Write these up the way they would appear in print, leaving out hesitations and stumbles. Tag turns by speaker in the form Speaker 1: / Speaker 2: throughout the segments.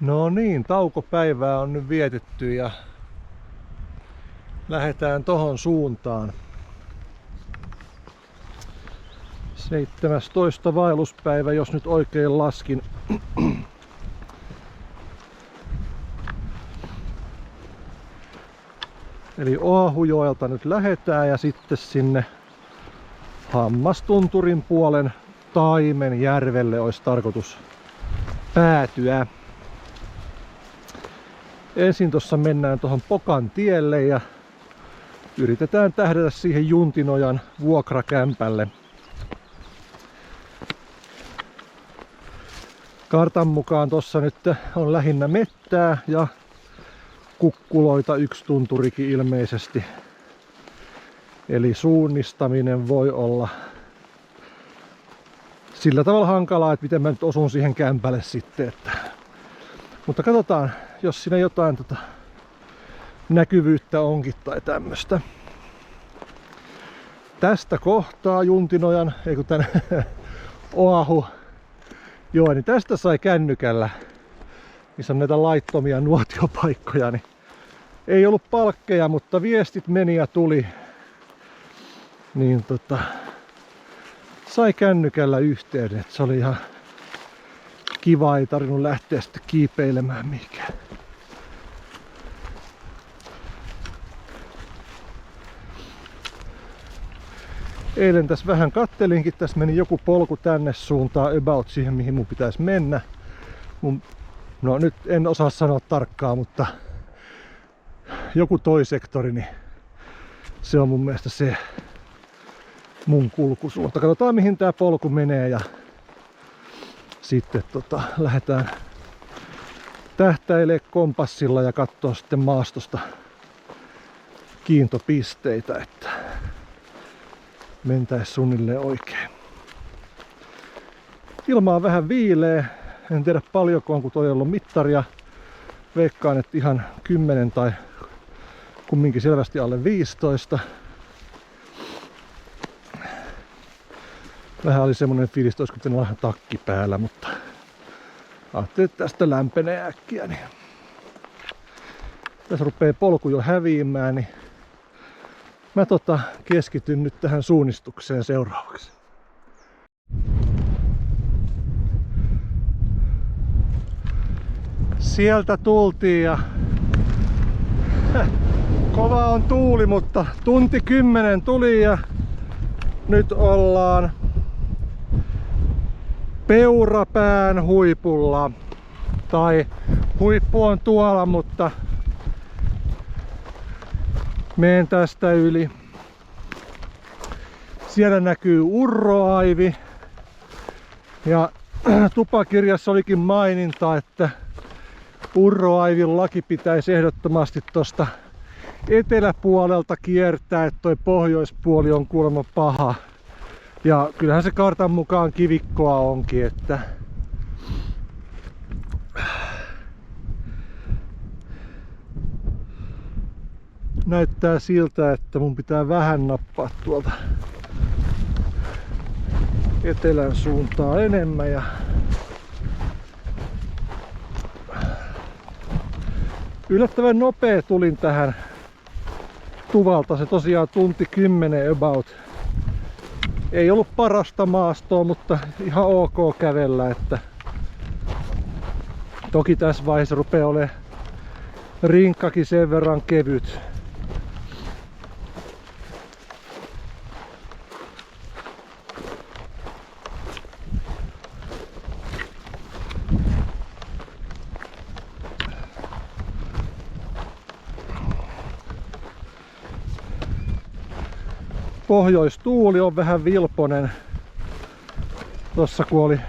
Speaker 1: No niin, taukopäivää on nyt vietetty ja lähdetään tohon suuntaan. 17. vaelluspäivä, jos nyt oikein laskin. Eli Oahujoelta nyt lähdetään ja sitten sinne Hammastunturin puolen Taimenjärvelle olisi tarkoitus päätyä. Ensin tuossa mennään tuohon Pokan tielle ja yritetään tähdätä siihen Juntinojan vuokrakämpälle. Kartan mukaan tuossa nyt on lähinnä mettää ja kukkuloita, yksi tunturikin ilmeisesti. Eli suunnistaminen voi olla sillä tavalla hankalaa, että miten mä nyt osun siihen kämpälle sitten. Mutta katsotaan, jos siinä jotain näkyvyyttä onkin tai tämmöstä. Tästä kohtaa Juntinojan, ei kun tän Oahu. Joo, niin tästä sai kännykällä, missä on näitä laittomia nuotiopaikkoja, niin ei ollut palkkeja, mutta viestit meni ja tuli. Niin sai kännykällä yhteyden, että se oli ihan kiva, ei tarvinnut lähteä sitten kiipeilemään mihinkään. Eilen tässä vähän kattelinkin, tässä meni joku polku tänne suuntaan about siihen mihin mun pitäisi mennä. No nyt en osaa sanoa tarkkaan, mutta joku toi sektori, niin se on mun mielestä se mun kulkusuunta. Katsotaan mihin tää polku menee ja sitten lähdetään tähtäilemään kompassilla ja katsoa sitten maastosta kiintopisteitä, että mentäis suunnilleen oikein. Ilma on vähän viileä, en tiedä paljonko on, kun toi on ollut mittaria. Veikkaan, että ihan 10 tai kumminkin selvästi alle 15. Vähän oli semmonen fiilis, että olisiko pitänyt vähän takki päällä, mutta ajattelin, että tästä lämpenee äkkiä. Niin tässä rupeaa polku jo häviämään, niin mä keskityn nyt tähän suunnistukseen seuraavaksi. Sieltä tultiin ja kova on tuuli, mutta tunti 10 tuli ja nyt ollaan Peurapään huipulla. Tai huippu on tuolla, mutta menen tästä yli. Siellä näkyy Urroaivi. Ja tupakirjassa olikin maininta, että Urroaivin laki pitäisi ehdottomasti tosta eteläpuolelta kiertää, että toi pohjoispuoli on kuulemma paha. Ja kyllähän se kartan mukaan kivikkoa onkin, että näyttää siltä, että mun pitää vähän nappaa tuolta etelän suuntaan enemmän ja yllättävän nopea tulin tähän Tuvalta, se tosiaan tunti 10 about. Ei ollut parasta maastoa, mutta ihan ok kävellä, että toki tässä vaiheessa rupeaa olemaan rinkkakin sen verran kevyt. Pohjoistuuli on vähän vilponen. Tossa kun oli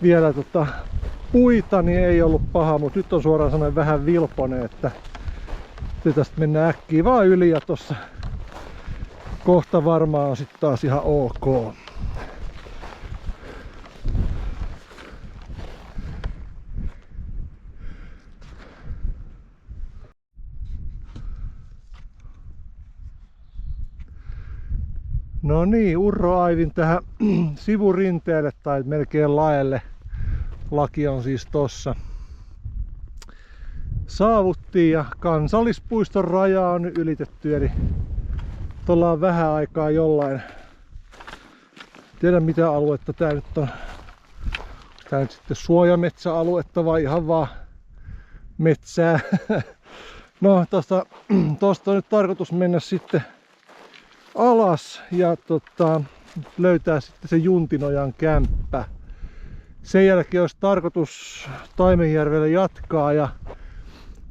Speaker 1: vielä puita, niin ei ollut paha, mutta nyt on suoraan sanoen vähän vilponen, että tästä mennään äkkiä vaan yli ja tossa kohta varmaan on sitten taas ihan ok. No niin, Urroaivin tähän sivurinteelle tai melkein laelle laki on siis tossa. Saavuttiin ja kansallispuiston raja on ylitetty, eli tuolla on vähän aikaa jollain. Tiedä mitä aluetta tää nyt on. Tää nyt sitten suojametsäaluetta vai ihan vaan metsää. No tosta on nyt tarkoitus mennä sitten alas ja löytää sitten se Juntinojan kämppä. Sen jälkeen olisi tarkoitus Taimenjärvelle jatkaa ja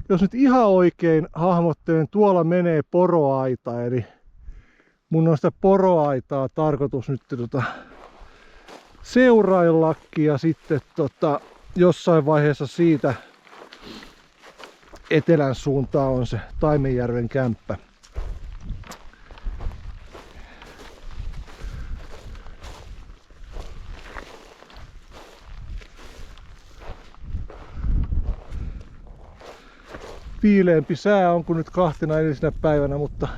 Speaker 1: jos nyt ihan oikein hahmottelen, tuolla menee poroaita, eli mun on sitä poroaitaa tarkoitus nyt seuraillakin ja sitten jossain vaiheessa siitä etelän suuntaan on se Taimenjärven kämppä. Viileempi sää on kuin nyt kahtena edellisenä päivänä, mutta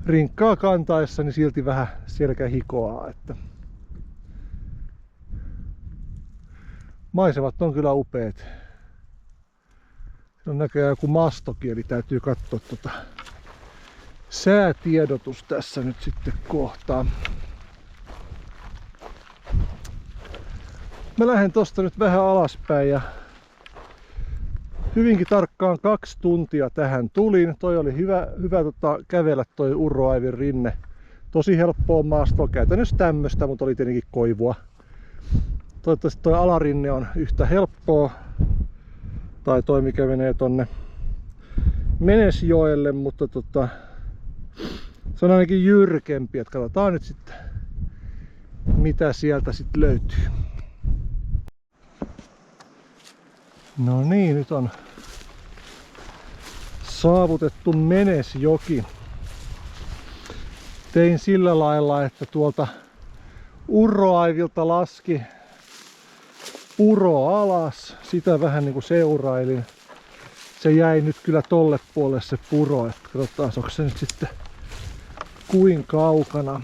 Speaker 1: rinkkaa kantaessani silti vähän selkä hikoaa. Että maisemat on kyllä upeat. Siinä on näköjään joku mastokin, eli täytyy katsoa säätiedotus tässä nyt sitten kohtaa. Mä lähden tosta nyt vähän alaspäin ja hyvinkin tarkkaan 2 tuntia tähän tulin. Toi oli hyvä kävellä toi Urroaivin rinne. Tosi helppoa maastoa, käytännössä tämmöstä, mutta oli tietenkin koivua. Toivottavasti toi alarinne on yhtä helppoa. Tai toi mikä menee tonne Menesjoelle, mutta se on ainakin jyrkempi. Et katsotaan nyt sitten mitä sieltä sitten löytyy. No niin, nyt on saavutettu Menesjoki. Tein sillä lailla, että tuolta Urroaivilta laski puro alas. Sitä vähän niinku seurailin. Se jäi nyt kyllä tolle puolelle se puro. Et katsotaan, onko se nyt sitten kuin kaukana.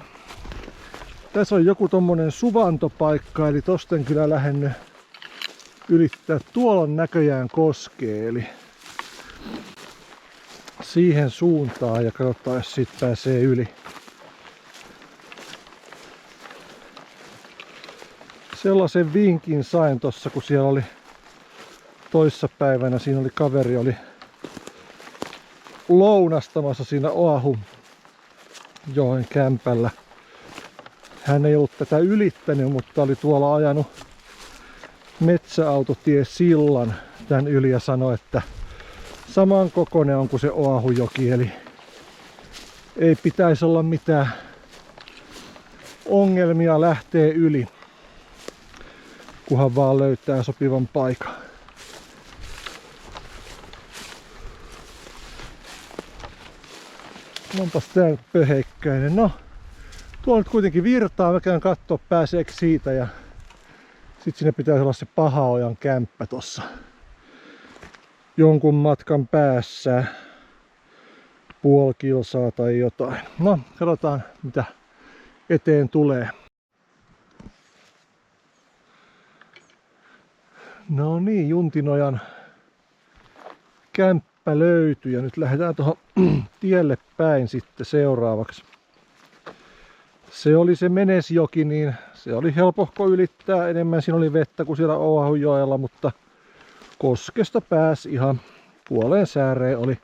Speaker 1: Tässä on joku tommonen suvantopaikka, eli tosta en kyllä lähennyt ylittää. Tuolla on näköjään koskee, eli siihen suuntaan ja katsotaan, jos siitä pääsee yli. Sellaisen vinkin sain tossa, kun siellä oli toissapäivänä, siinä oli kaveri oli lounastamassa siinä Oahujoen kämpällä. Hän ei ollut tätä ylittänyt, mutta oli tuolla ajanut metsäautotiesillan tän yli ja sanoi, että saman kokoinen on kuin se Oahujoki, eli ei pitäisi olla mitään ongelmia lähteä yli, kunhan vaan löytää sopivan paikan. Onpas tää pöheikkäinen. No, tuolla nyt kuitenkin virtaa. Mä käyn kattoo pääseekö siitä ja sitten sinne pitäisi olla se Pahaojan kämppä tossa jonkun matkan päässä. Puoli kilsaa tai jotain. No, katsotaan mitä eteen tulee. No niin, Juntinojan kämppä löytyi ja nyt lähdetään tuohon tielle päin sitten seuraavaksi. Se oli se Menesjoki, niin se oli helpohko ylittää. Enemmän siinä oli vettä kuin siellä Oahujoella, mutta koskesta pääsi ihan puoleen sääreen oli.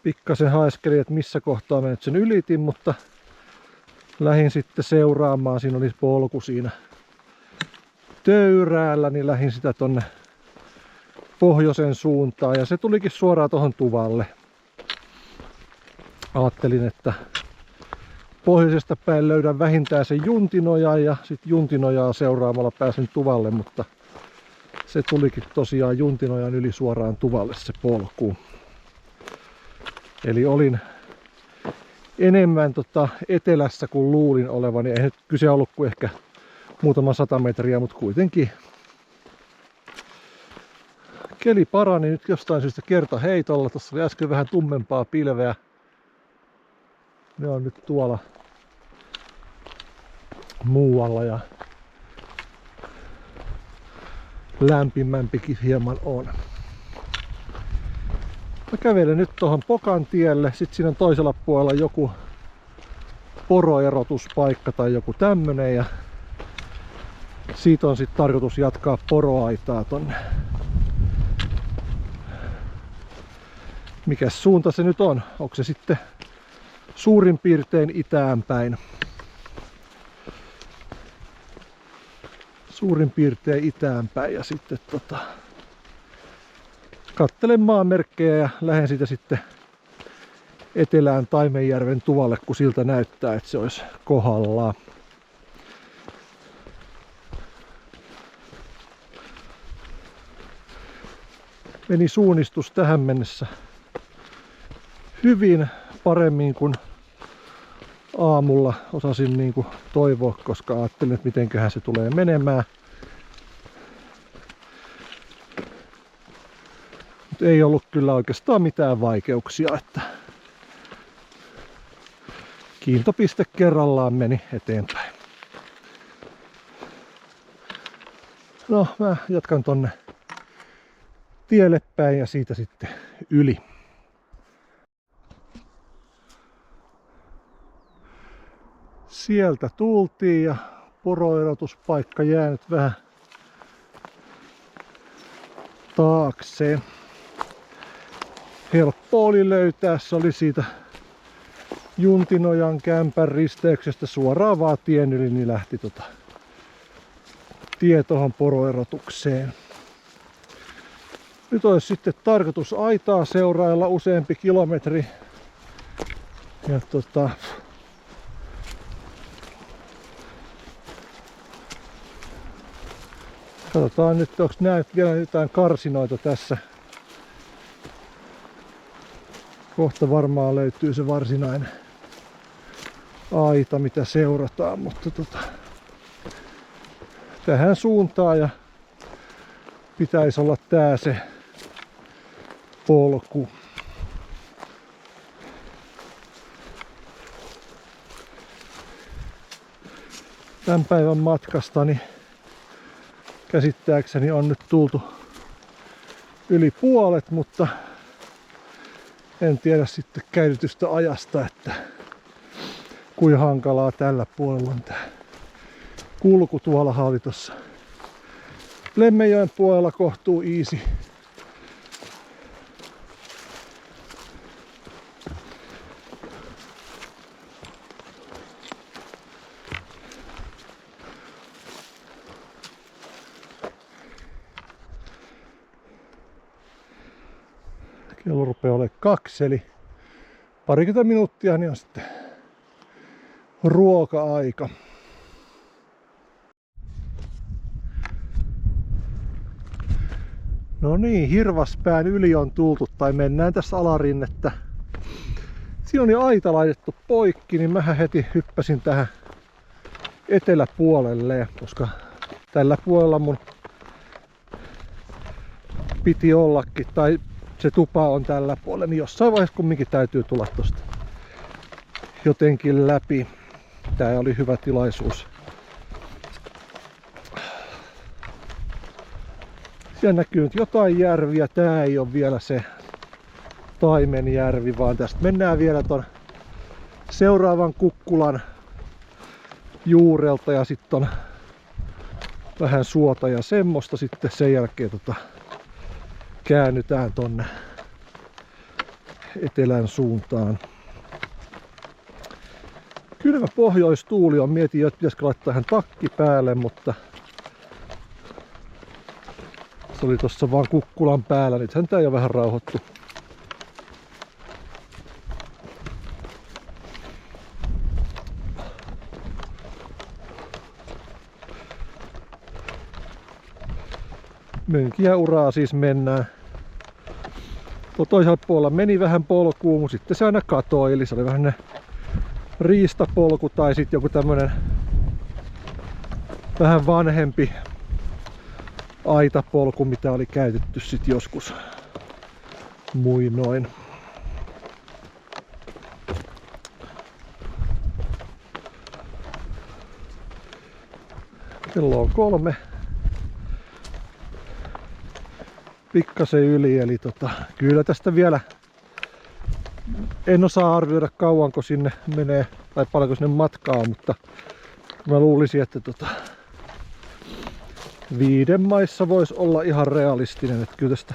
Speaker 1: Pikkasen haeskelin, että missä kohtaa mä nyt sen ylitin, mutta lähdin sitten seuraamaan. Siinä oli polku siinä töyräällä, niin lähdin sitä tonne pohjoisen suuntaan ja se tulikin suoraan tuohon tuvalle. Ajattelin, että pohjoisesta päin löydän vähintään sen Juntinojan ja sitten Juntinojaa seuraamalla pääsen tuvalle, mutta se tulikin tosiaan Juntinojan yli suoraan tuvalle se polku. Eli olin enemmän etelässä kuin luulin olevan. Ei nyt kyse ollut kuin ehkä muutama 100 metriä, mutta kuitenkin. Keli parani nyt jostain syystä kertaheitolla. Tuossa oli äsken vähän tummempaa pilveä. Ne on nyt tuolla muualla ja lämpimämpikin hieman on. Mä kävelen nyt tuohon Pokan tielle, sit siinä on toisella puolella joku poroerotuspaikka tai joku tämmönen ja siitä on sitten tarkoitus jatkaa poroaitaa tonne. Mikäs suunta se nyt on? Onko se sitten suurin piirtein itään päin? Suurin piirtein itään päin ja sitten kattelen maamerkkejä ja lähden siitä sitten etelään Taimenjärven tuvalle, kun siltä näyttää, että se olisi kohdallaan. Meni suunnistus tähän mennessä hyvin, paremmin kuin aamulla osasin niin kuin toivoa, koska ajattelin, että mitenköhän se tulee menemään. Mut ei ollut kyllä oikeastaan mitään vaikeuksia, että kiintopiste kerrallaan meni eteenpäin. No, mä jatkan tonne tielle päin ja siitä sitten yli. Sieltä tultiin ja poroerotuspaikka jää nyt vähän taakseen. Helppo oli löytää, se oli siitä Juntinojan kämpän risteyksestä suoraan vaan tien yli, niin lähti tie tuohon poroerotukseen. Nyt olisi sitten tarkoitus aitaa seurailla useampi kilometri. Ja katsotaan nyt, onko näet vielä jotain karsinoita tässä. Kohta varmaan löytyy se varsinainen aita, mitä seurataan, mutta tähän suuntaan ja pitäisi olla tää se polku. Tämän päivän matkastani käsittääkseni on nyt tultu yli puolet, mutta en tiedä sitten käytetystä ajasta, että kuinka hankalaa tällä puolella on tää kulku. Tuollahan oli tossa Lemmenjoen puolella kohtuu easy. Kello rupeaa olemaan 2, eli parikymmentä minuuttia niin on sitten ruoka-aika. No niin, Hirvaspään yli on tultu, tai mennään tässä alarinnettä. Siinä on jo aita laitettu poikki, niin mähän heti hyppäsin tähän eteläpuolelle, koska tällä puolella mun piti ollakin, tai se tupa on tällä puolella, niin jossain vaiheessa kumminkin täytyy tulla tosta jotenkin läpi. Tää oli hyvä tilaisuus. Siellä näkyy nyt jotain järviä. Tää ei ole vielä se Taimenjärvi, vaan tästä mennään vielä ton seuraavan kukkulan juurelta ja sitten on vähän suota ja semmoista. Sitten sen jälkeen käännytään tonne etelän suuntaan. Kylmä pohjoistuuli on. Mietin jo, että pitäisikö laittaa ihan takki päälle, mutta se oli tossa vaan kukkulan päällä. Nythän tää jo vähän rauhoittu. Mönkiä uraa siis mennään. Toisella puolella meni vähän polkuun, mutta sitten se aina katoi. Eli se oli vähän riistapolku tai sitten joku tämmönen vähän vanhempi aitapolku, mitä oli käytetty sitten joskus muinoin. Kello on 3. Pikkasen yli, eli kyllä tästä vielä en osaa arvioida kauanko sinne menee tai paljonko sinne matkaa, mutta mä luulisin, että 5 maissa voisi olla ihan realistinen, että kyllä tästä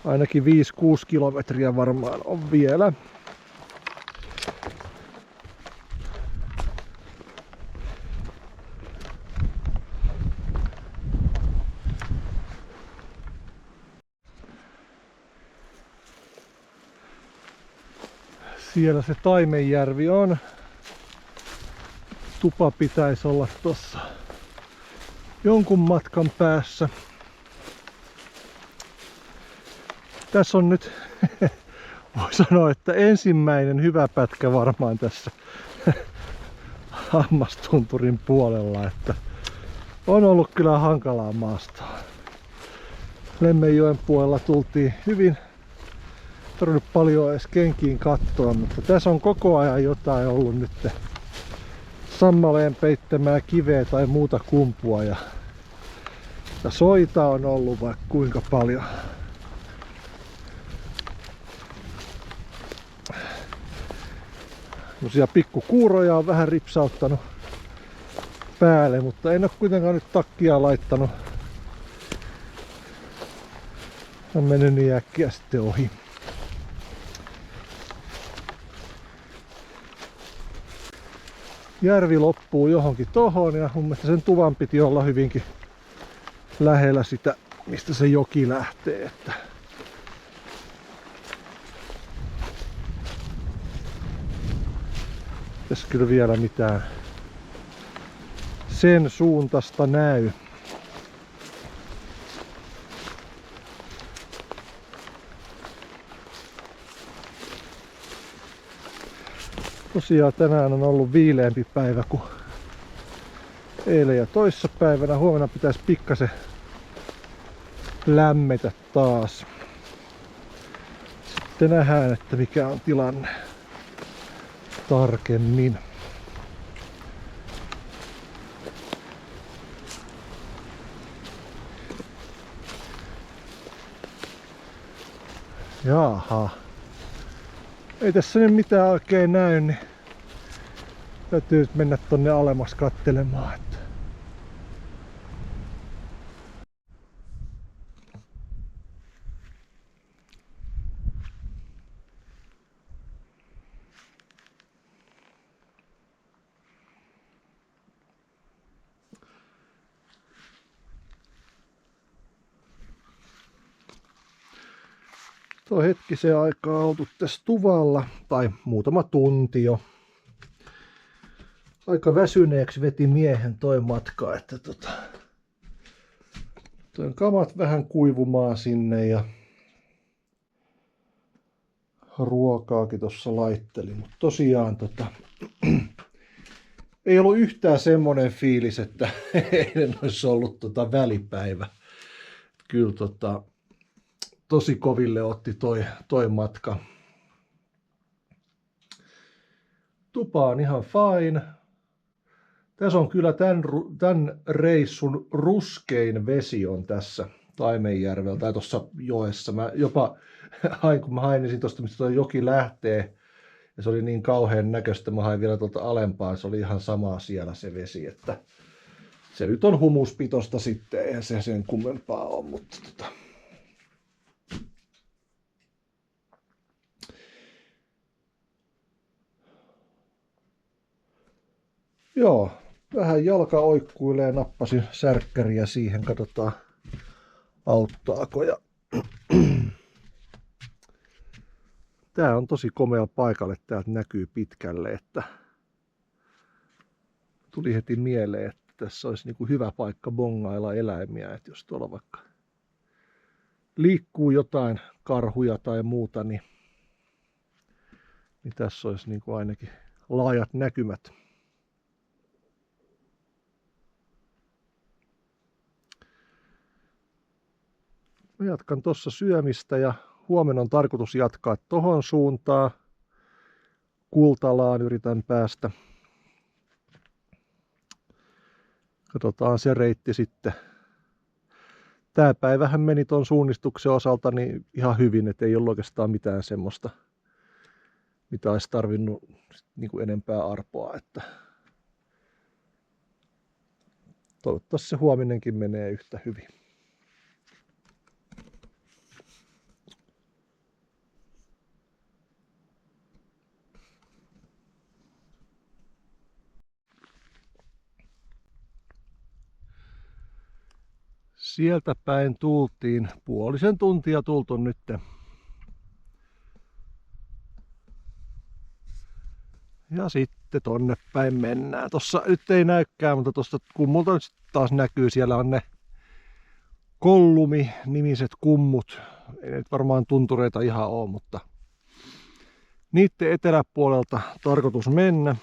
Speaker 1: ainakin 5-6 kilometriä varmaan on vielä. Siellä se Taimenjärvi on. Tupa pitäisi olla tossa jonkun matkan päässä. Tässä on nyt, voi sanoa, että ensimmäinen hyvä pätkä varmaan tässä Hammastunturin puolella, että on ollut kyllä hankalaa maastoa. Lemmenjoen puolella tultiin hyvin, tarvinnut paljon edes kenkiin kattoa, mutta tässä on koko ajan jotain ollut nyt sammaleen peittämää kiveä tai muuta kumpua ja soita on ollut vaikka kuinka paljon. Semmosia pikkukuuroja on vähän ripsauttanut päälle, mutta en ole kuitenkaan nyt takkia laittanut. On mennyt niin äkkiä sitten ohi. Järvi loppuu johonkin tohon ja mun mielestä sen tuvan piti olla hyvinkin lähellä sitä, mistä se joki lähtee. Että tässä kyllä vielä mitään sen suuntaista näy. Tosiaan tänään on ollut viileämpi päivä kuin eilen ja toissapäivänä. Huomenna pitäisi pikkasen lämmetä taas. Sitten nähdään, että mikä on tilanne tarkemmin. Jaha. Ei tässä nyt mitään oikein näy, niin täytyy nyt mennä tonne alemmas kattelemaan. Että tuo hetkisen aikaa oltu tässä tuvalla, tai muutama tunti jo. Aika väsyneeksi veti miehen toi matka, että toin kamat vähän kuivumaan sinne ja ruokaakin tuossa laittelin. Mutta tosiaan ei ollut yhtään semmonen fiilis, että eilen olisi ollut välipäivä. Kyllä tosi koville otti toi matka. Tupa on ihan fine. Tässä on kyllä tämän reissun ruskein vesi on tässä Taimenjärvellä tai tuossa joessa. Mä jopa kun mä hain tuosta, mistä tuo joki lähtee, ja se oli niin kauhean näköistä, mä hain vielä tuolta alempaa, se oli ihan sama siellä se vesi, että se nyt on humuspitosta sitten, eihän se sen kummempaa ole, mutta joo, vähän jalka oikkuilee, nappasin särkkäriä siihen, katsotaan auttaako. Ja tää on tosi komea paikalle, täältä näkyy pitkälle, että tuli heti mieleen, että tässä olisi niinku hyvä paikka bongailla eläimiä, että jos tuolla vaikka liikkuu jotain karhuja tai muuta, niin tässä olisi niinku ainakin laajat näkymät. Mä jatkan tuossa syömistä ja huomenna on tarkoitus jatkaa tohon suuntaan. Kultalaan yritän päästä. Katsotaan se reitti sitten. Tää päivähän meni ton suunnistuksen osalta niin ihan hyvin, että ei ollut oikeastaan mitään semmoista, mitä olisi tarvinnut niin kuin enempää arpoa. Että toivottavasti se huominenkin menee yhtä hyvin. Sieltä päin tultiin, puolisen tuntia tultu nyt. Ja sitten tonne päin mennään. Tossa nyt ei näykään, mutta tosta kummulta nyt taas näkyy. Siellä on ne Kollumi-nimiset kummut. Ei nyt varmaan tuntureita ihan oo, mutta niiden eteläpuolelta tarkoitus mennä.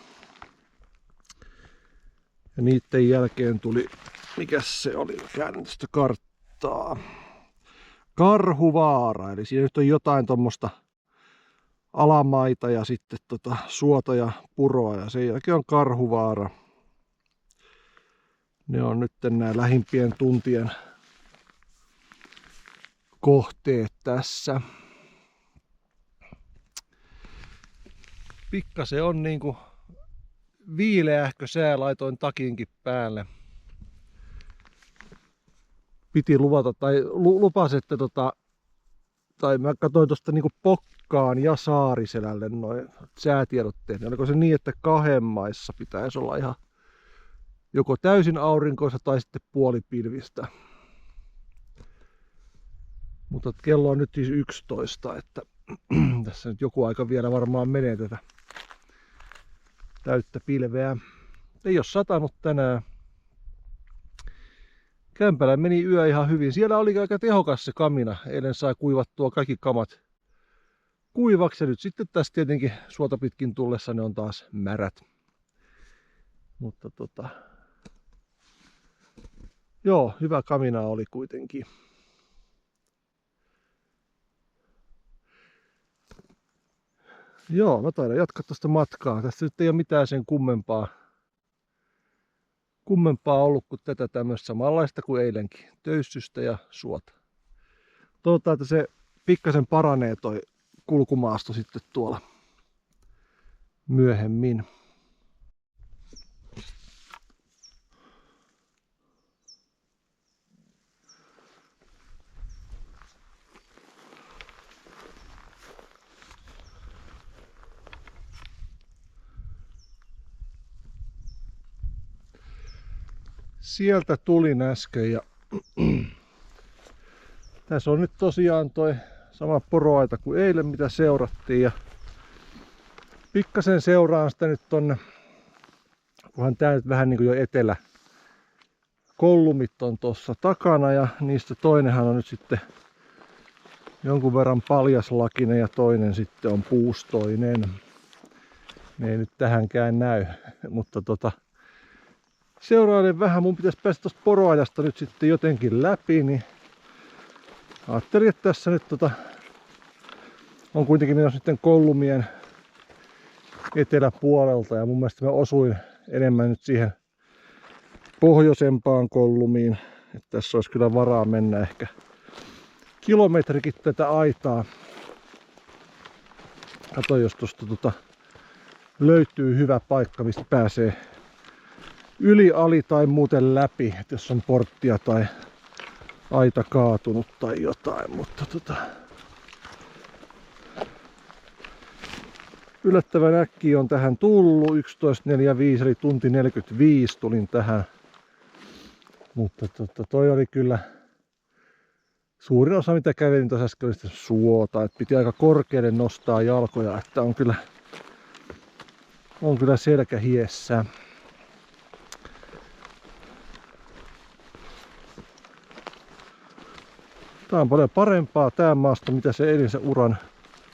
Speaker 1: Ja niiden jälkeen tuli, mikäs se oli, käännän tästä karttaa. Karhuvaara, eli siinä nyt on jotain tuommoista alamaita ja sitten suota ja puroa ja sen jälkeen on Karhuvaara. Ne on nyt nämä lähimpien tuntien kohteet tässä. Pikkasen on niinku viileähkö sää, laitoin takinkin päälle. Piti luvata tai lupas, että tai mä katsoin tuosta niinku Pokkaan ja Saariselälle noin säätiedotteet. Oliko se niin, että kahden maissa pitäisi olla ihan joko täysin aurinkoista tai sitten puolipilvistä. Mutta kello on nyt siis 11, että tässä nyt joku aika vielä varmaan menee tätä täyttä pilveä. Ei ole satanut tänään. Kämpälä meni yö ihan hyvin. Siellä oli aika tehokas se kamina. Eilen sai kuivattua kaikki kamat kuivaksi. Ja nyt sitten tässä tietenkin suota pitkin tullessa ne on taas märät. Mutta joo, hyvä kamina oli kuitenkin. Joo, mä taidan jatkaa tuosta matkaa. Tässä nyt ei ole mitään sen kummempaa ollut kuin tätä tämmöistä samanlaista kuin eilenkin. Töyssystä ja suota. Toivotaan, että se pikkasen paranee toi kulkumaasto sitten tuolla myöhemmin. Sieltä tulin äsken ja tässä on nyt tosiaan toi sama poroaita kuin eilen mitä seurattiin ja pikkasen seuraan sitä nyt tonne, kunhan tää nyt vähän niin kuin jo etelä Kollumit on tossa takana ja niistä toinenhan on nyt sitten jonkun verran paljaslakinen ja toinen sitten on puustoinen. Ne ei nyt tähänkään näy, mutta seurailen vähän, mun pitäisi päästä tosta poroajasta nyt sitten jotenkin läpi, niin ajattelin, että tässä nyt on kuitenkin menossa sitten Kollumien eteläpuolelta ja mun mielestä mä osuin enemmän nyt siihen pohjoisempaan Kollumiin, että tässä olisi kyllä varaa mennä ehkä kilometrikin tätä aitaa. Kato, jos tuosta löytyy hyvä paikka, mistä pääsee yli, ali tai muuten läpi, että jos on porttia tai aita kaatunut tai jotain, mutta yllättävän äkkiä on tähän tullut, 11.45 eli tunti 45 tulin tähän, mutta toi oli kyllä suurin osa mitä kävelin tuossa äsken oli suota, että piti aika korkealle nostaa jalkoja, että on kyllä selkä hiessä. Tää on paljon parempaa tää maasto, mitä se eilisen uran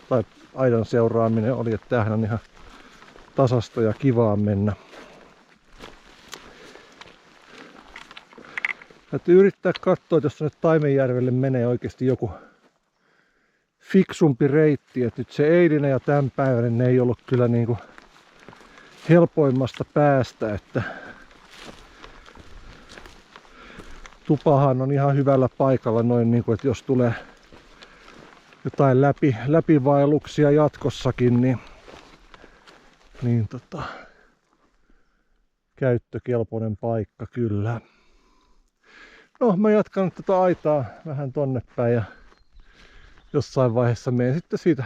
Speaker 1: tai aidan seuraaminen oli, että tämähän on ihan tasasta ja kivaa mennä. Täytyy yrittää katsoa, että jos nyt Taimenjärvelle menee oikeasti joku fiksumpi reitti, että nyt se eilinen ja tämän päivän ne ei ollut kyllä niinku helpoimmasta päästä, että tupahan on ihan hyvällä paikalla noin niin kuin, että jos tulee jotain läpivaelluksia jatkossakin, niin käyttökelpoinen paikka kyllä. No, mä jatkan nyt tätä aitaa vähän tonne päin ja jossain vaiheessa menen sitten siitä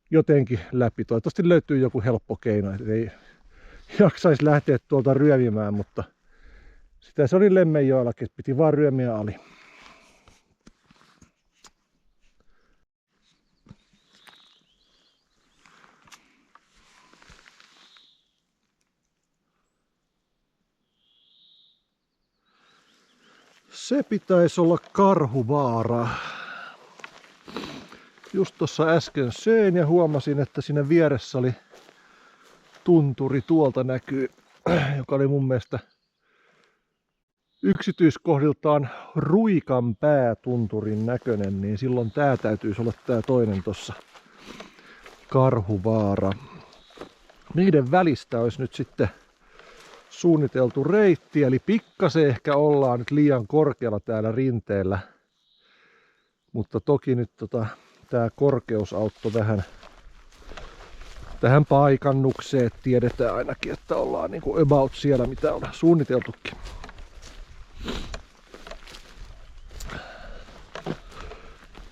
Speaker 1: jotenkin läpi. Toivottavasti löytyy joku helppo keino, että ei jaksaisi lähteä tuolta ryömimään, mutta sitä se oli Lemmenjoellakin, että piti vaan ryömiä ali. Se pitäisi olla Karhuvaara. Just tuossa äsken söin ja huomasin, että siinä vieressä oli tunturi, tuolta näkyy, joka oli mun mielestä yksityiskohdiltaan Ruikanpää tunturin näköinen, niin silloin tää täytyisi olla tää toinen tossa, Karhuvaara. Niiden välistä olisi nyt sitten suunniteltu reitti, eli pikkasen ehkä ollaan nyt liian korkealla täällä rinteellä. Mutta toki nyt tää korkeus auttoi vähän tähän paikannukseen, että tiedetään ainakin, että ollaan niinku about siellä, mitä on suunniteltukin.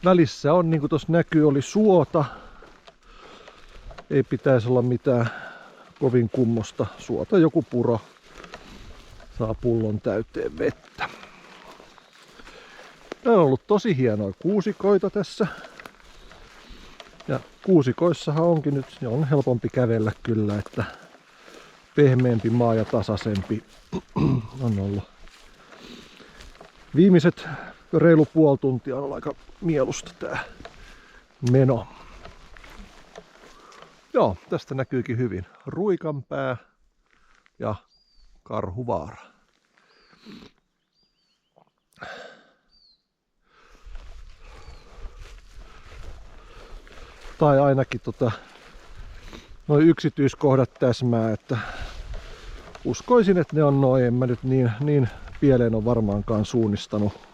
Speaker 1: Välissä on, niin kuin tuossa näkyy, oli suota. Ei pitäisi olla mitään kovin kummosta suota, joku puro saa pullon täyteen vettä. Täällä on ollut tosi hienoja kuusikoita tässä. Ja kuusikoissahan onkin nyt, ne on helpompi kävellä kyllä, että pehmeämpi maa ja tasaisempi on ollut. Viimeiset reilu puoli tuntia on ollut aika mielusta tää meno. Joo, tästä näkyykin hyvin Ruikanpää ja Karhuvaara. Tai ainakin noin yksityiskohdat täsmää, että uskoisin, että ne on noin, en mä nyt niin pieleen on varmaankaan suunnistanut.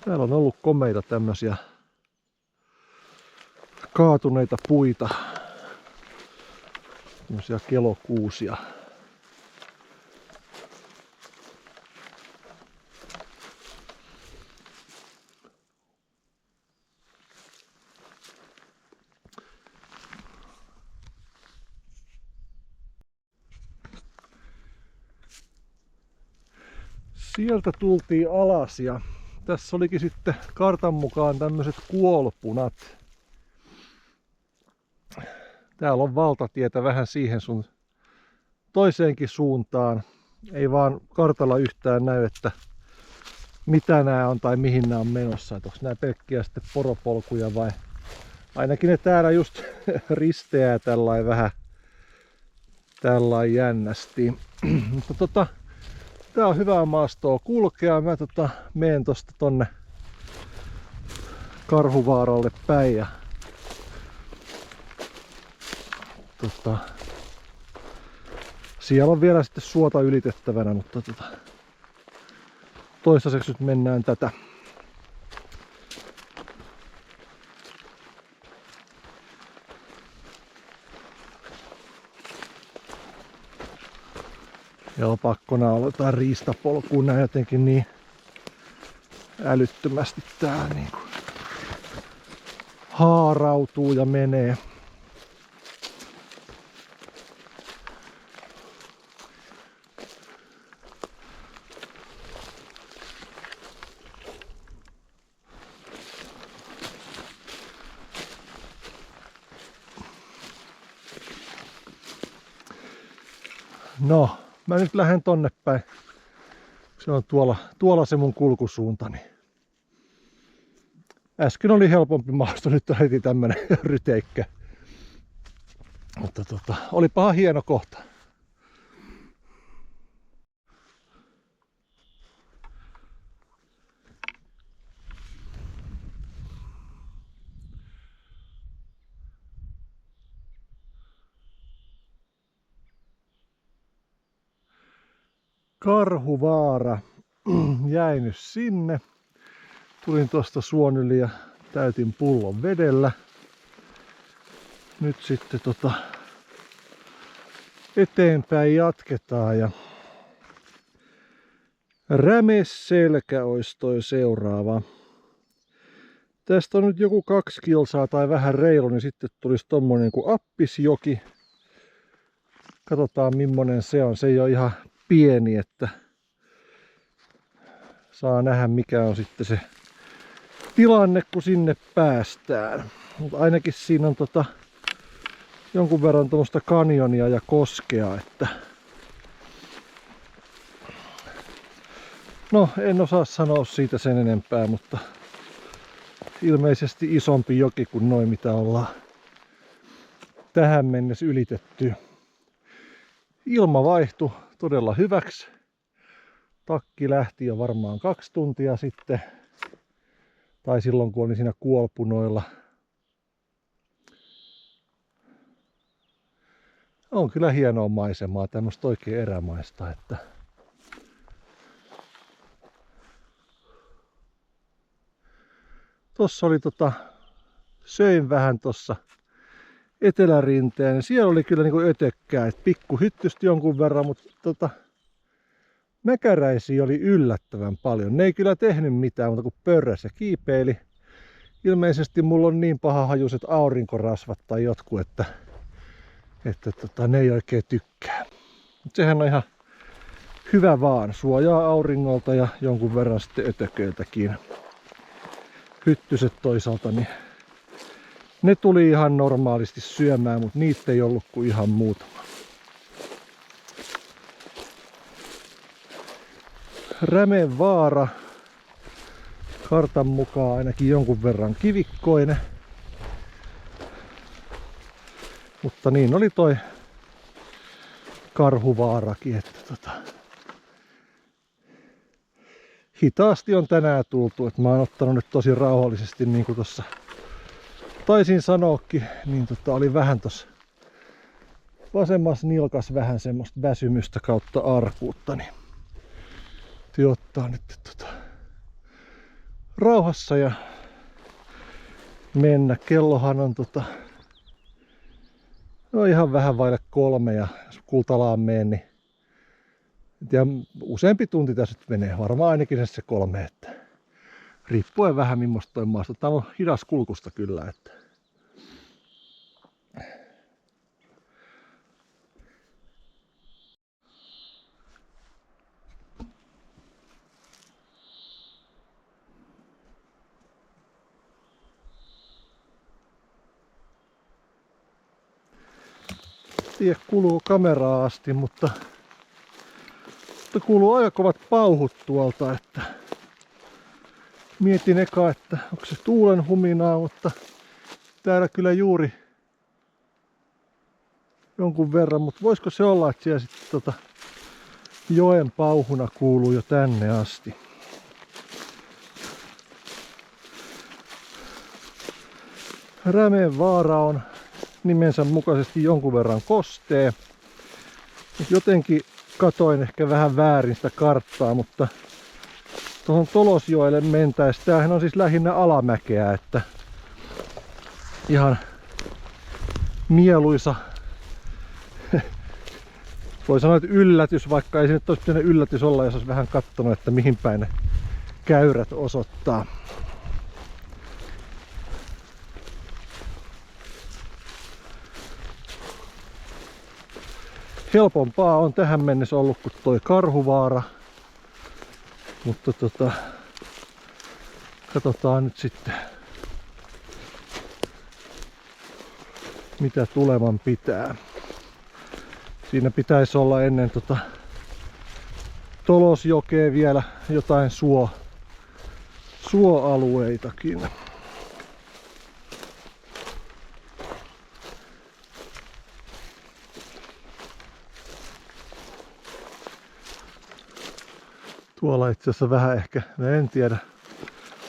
Speaker 1: Täällä on ollut komeita tämmösiä kaatuneita puita, tämmösiä kelokuusia. Sieltä tultiin alas ja tässä olikin sitten kartan mukaan tämmöiset kuolpunat. Täällä on valtatietä vähän siihen sun toiseenkin suuntaan. Ei vaan kartalla yhtään näy, että mitä nämä on tai mihin nämä on menossa. Onko nämä pelkkiä sitten poropolkuja vai ainakin ne täällä just risteää tällainen vähän tällainen jännästi. Mutta tää on hyvää maastoa kulkea. Mä meen tosta tonne Karhuvaaralle päin ja siellä on vielä sitten suota ylitettävänä, mutta toistaiseksi nyt mennään tätä. Joo, pakkona olla jotain riistapolkuun näin jotenkin niin älyttömästi tää niinku haarautuu ja menee. No, mä nyt lähden tonne päin. Se on tuolla se mun kulkusuunta. Niin. Äsken oli helpompi maasto, nyt on heti tämmönen ryteikkä. Mutta olipahan hieno kohta. Karhuvaara jäi nyt sinne. Tulin tuosta suon yli ja täytin pullon vedellä. Nyt sitten eteenpäin jatketaan ja Rämeselkä olisi toi seuraava. Tästä on nyt joku 2 kilsaa tai vähän reilu, niin sitten tulisi tommonen kuin Appisjoki. Katsotaan millainen se on. Se ei ole ihan pieni, että saa nähdä mikä on sitten se tilanne kun sinne päästään. Mutta ainakin siinä on jonkun verran tuommoista kanjonia ja koskea, että no en osaa sanoa siitä sen enempää, mutta ilmeisesti isompi joki kuin noin mitä ollaan tähän mennessä ylitetty. Ilma vaihtui todella hyväksi. Takki lähti jo varmaan 2 tuntia sitten. Tai silloin kun olin siinä kuolpunoilla. On kyllä hienoa maisemaa, tämmöistä oikein erämaista. Että tossa oli söin vähän tossa etelärinteen. Siellä oli kyllä niinku ötökkää, et pikku hyttysti jonkun verran, mutta mäkäräisiä oli yllättävän paljon. Ne ei kyllä tehnyt mitään, mutta kun pörräs ja kiipeili. Ilmeisesti mulla on niin paha hajuiset aurinkorasvat tai jotkut, että ne ei oikein tykkää. Mut sehän on ihan hyvä vaan. Suojaa auringolta ja jonkun verran sitten ötököiltäkin. Hyttyset toisaalta, niin ne tuli ihan normaalisti syömään, mutta niitä ei ollut kuin ihan muutama. Rämevaara. Kartan mukaan ainakin jonkun verran kivikkoinen. Mutta niin oli toi Karhuvaarakin, että hitaasti on tänään tultu, että mä oon ottanut nyt tosi rauhallisesti, niin kuin tossa taisin sanoakin, niin oli vähän tossa vasemmassa nilkas vähän semmoista väsymystä kautta arkuutta, niin ottaa nyt rauhassa ja mennä. Kellohan on no ihan vähän vaille 3 ja jos Kultalaan menen, niin useampi tunti tässä nyt menee. Varmaan ainakin se 3, että riippuen vähän millaista toi maasta. Tää on hidas kulkusta kyllä, että tiedä kuuluuko kameraa asti, mutta kuuluu aika kovat pauhut tuolta, että mietin eka, että onko se tuulen huminaa, mutta täällä kyllä juuri jonkun verran, mutta voisiko se olla, että siellä sitten joen pauhuna kuuluu jo tänne asti. Rämevaara on nimensä mukaisesti jonkun verran kostee. Jotenkin katoin ehkä vähän väärin sitä karttaa, mutta tuohon Tolosjoelle mentäessä, tämähän on siis lähinnä alamäkeä, että ihan mieluisa voi sanoa, että yllätys, vaikka ei se nyt olisi pitänyt yllätys olla, jos olisi vähän katsonut, että mihin päin ne käyrät osoittaa. Helpompaa on tähän mennessä ollut kuin toi Karhuvaara, mutta katsotaan nyt sitten mitä tuleman pitää. Siinä pitäisi olla ennen Tolosjokea vielä jotain suoalueitakin. Tuolla itse asiassa vähän ehkä, en tiedä,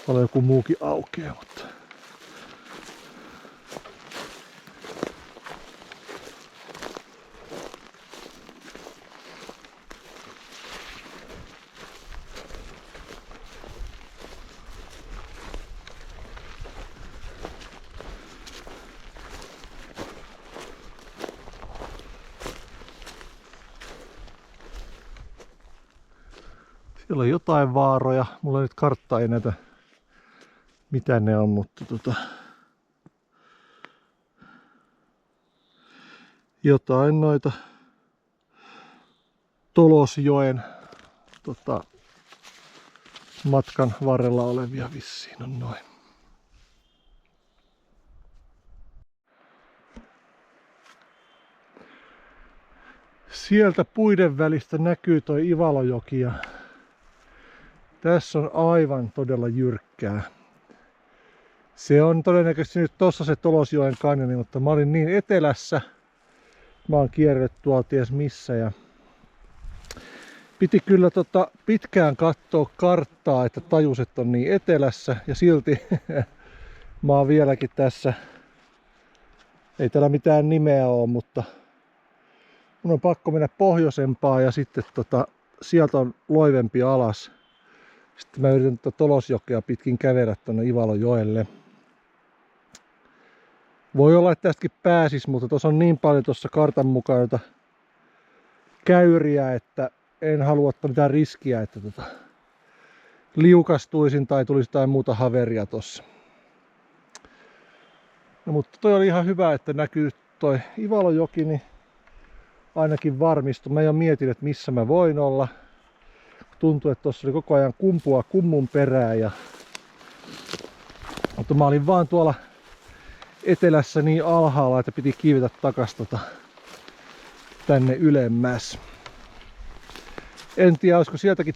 Speaker 1: on joku muukin aukeaa, mutta Siellä on jotain vaaroja. Mulla nyt kartta ei näytä mitä ne on, mutta jotain noita Tolosjoen matkan varrella olevia vissiin on noin. Sieltä puiden välistä näkyy toi Ivalojoki ja tässä on aivan todella jyrkkää. Se on todennäköisesti nyt tossa se Tolosjoen kanjoni, mutta mä olin niin etelässä. Mä oon kierrellyt tuolla ties missä ja piti kyllä pitkään katsoa karttaa, että tajus, että on niin etelässä ja silti mä oon vieläkin tässä. Ei täällä mitään nimeä ole, mutta mun on pakko mennä pohjoisempaa ja sitten sieltä on loivempi alas. Sitten mä yritän Tolosjokea pitkin kävellä tonne Ivalojoelle. Voi olla, että tästäkin pääsis, mutta tuossa on niin paljon tuossa kartan mukaan käyriä, että en halua ottaa mitään riskiä, että liukastuisin tai tulisi jotain muuta haveria tossa. No, mutta toi oli ihan hyvä, että näkyy toi Ivalojoki, niin ainakin varmistui. Mä jo mietin, että missä mä voin olla. Tuntui, että tossa oli koko ajan kumpua kummun perään. Mutta mä olin vaan tuolla etelässä niin alhaalla, että piti kiivetä takas tänne ylemmäs. En tiedä, olisiko sieltäkin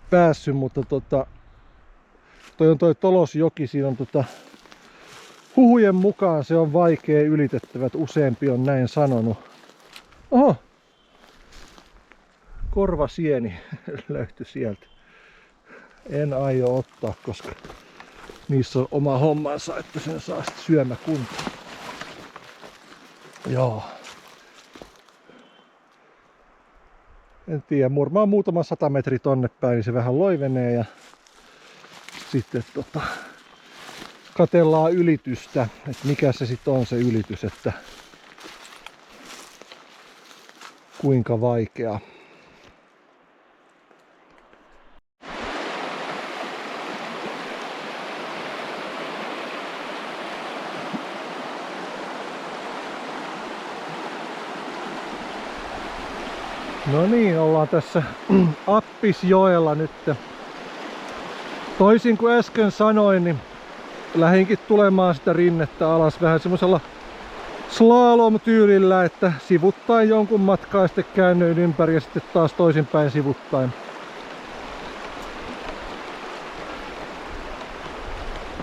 Speaker 1: päässyt, mutta toi on toi Tolosjoki, siinä on huhujen mukaan se on vaikea ylitettävä, että useampi on näin sanonut. Oho! Korvasieni löytyi sieltä. En aio ottaa, koska niissä on oma hommansa, että sen saa sitten syömäkuntoon. Joo. En tiedä, varmaan muutama 100 metriä tonne päin, niin se vähän loivenee ja sitten katellaan ylitystä, että mikä se sitten on se ylitys, että kuinka vaikea. No niin, ollaan tässä Appisjoella nyt. Toisin kuin äsken sanoin, niin lähdinkin tulemaan sitä rinnettä alas vähän semmoisella slalom-tyylillä, että sivuttain jonkun matkaa ja sitten käännyin ympäri ja sitten taas toisinpäin sivuttain.